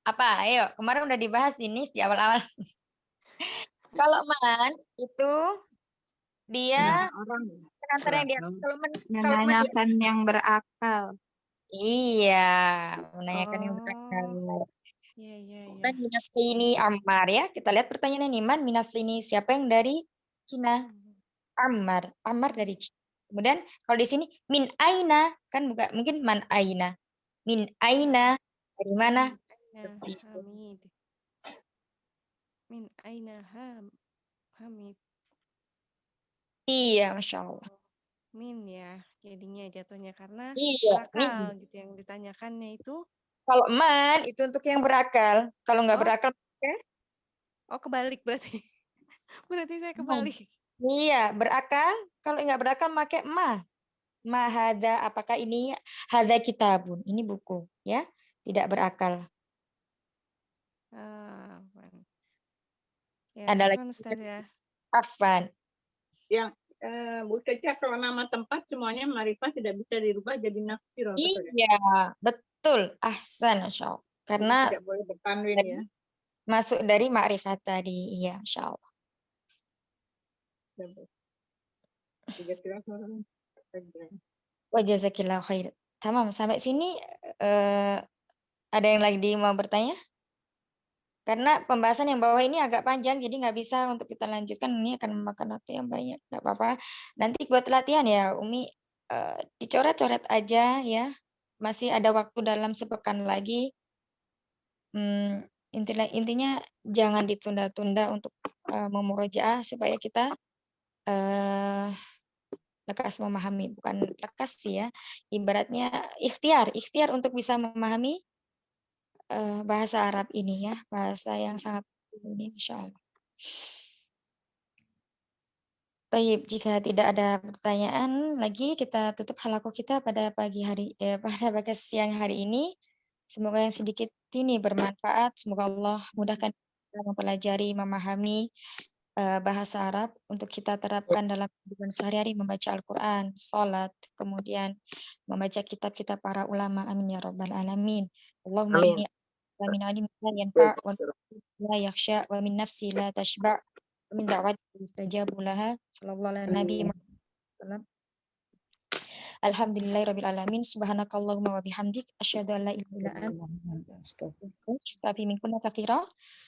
apa? Ayo, kemarin udah dibahas ini di awal-awal. Kalau man itu dia antara yang di atas. Kalau Menanyakan yang berakal. Iya, menanyakan yang berakal. Man minas ini Ammar ya. Kita lihat pertanyaannya nih, man minas ini siapa yang dari Cina? Ammar dari Cina. Kemudian kalau di sini min aina kan bukan mungkin man aina. Min aina dari mana? Hamid. Min aina Hamid. Iya, Masya Allah. Min ya, jadinya jatuhnya karena Iya, berakal gitu yang ditanyakannya itu. Kalau man itu untuk yang berakal. Kalau nggak berakal, oh kebalik berarti. Berarti saya kebalik. Iya, berakal. Kalau nggak berakal pakai ma. Ma hadza, apakah ini hadza kitabun? Ini buku, ya. Tidak berakal. Ya, Ada lagi Ustaz ya. Afwan. Yang Bu Caca, kalau nama tempat semuanya ma'rifah tidak bisa dirubah jadi nakiro. Iya, betul. Ahsan, Masya Allah. Karena tidak boleh bertanwin ya. Masuk dari ma'rifat tadi. Iya, Masya Allah. Wajazakillahu khair. Tamam, sampai sini ada yang lagi mau bertanya? Karena pembahasan yang bawah ini agak panjang, jadi nggak bisa untuk kita lanjutkan. Ini akan memakan waktu yang banyak. Nggak apa-apa. Nanti buat latihan ya, Umi dicoret-coret aja ya. Masih ada waktu dalam sepekan lagi. Intinya jangan ditunda-tunda untuk memurojaah supaya kita lekas memahami. Bukan lekas sih ya. Ibaratnya ikhtiar untuk bisa memahami bahasa Arab ini ya, bahasa yang sangat ini, Insya Allah. Baik, jika tidak ada pertanyaan lagi, kita tutup halakoh kita pada pada siang hari ini. Semoga yang sedikit ini bermanfaat. Semoga Allah mudahkan kita mempelajari, memahami bahasa Arab untuk kita terapkan dalam kehidupan sehari-hari, membaca Al-Quran, sholat, kemudian membaca kitab-kitab para ulama. Amin ya rabbal alamin. Allahumma inni wa min alim la yanfa wa la yakhsha wa min nafsi la tashba wa min da'wati yustajabu laha. Sallallahu alaihi nabi Muhammad. Alhamdulillahirabbil alamin. Subhanakallahumma wa bihamdik asyhadu an la ilaha illa anta astaghfiruka wa atubu.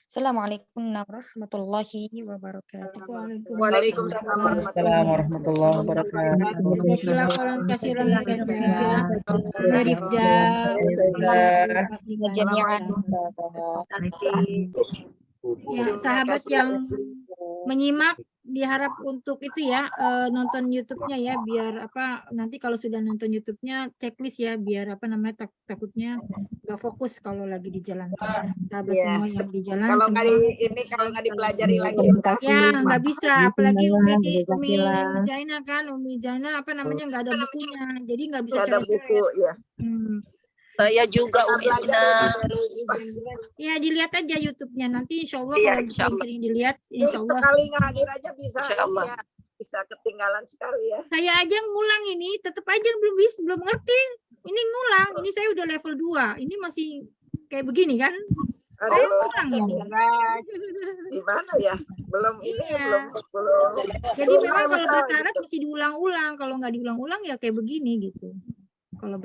Assalamualaikum warahmatullahi wabarakatuh. Waalaikumsalam warahmatullahi wabarakatuh. Silakan ya, sahabat yang menyimak diharap untuk itu ya nonton YouTube-nya ya, biar nanti kalau sudah nonton YouTube-nya checklist ya, biar takutnya nggak fokus kalau lagi di jalan. Sahabat semua yang di jalan kalau nggak dipelajari lagi ya nggak bisa, apalagi Umi Jaina kan, Umi Jaina nggak ada bukunya, jadi nggak bisa ada buku ya. Saya juga Umi Zina. Ya dilihat aja YouTube-nya, nanti insya Allah kalau sering dilihat insya Allah. Sekali ngadir aja bisa. Ya, bisa ketinggalan sekali ya. Saya aja ngulang ini, tetap aja belum ngerti. Ini ngulang, ini saya udah level 2, ini masih kayak begini kan. Saya ngulang ini. Gimana ya? Belum ini belum. Jadi memang kalau bahasa Arab mesti diulang-ulang, kalau nggak diulang-ulang ya kayak begini gitu. Kalau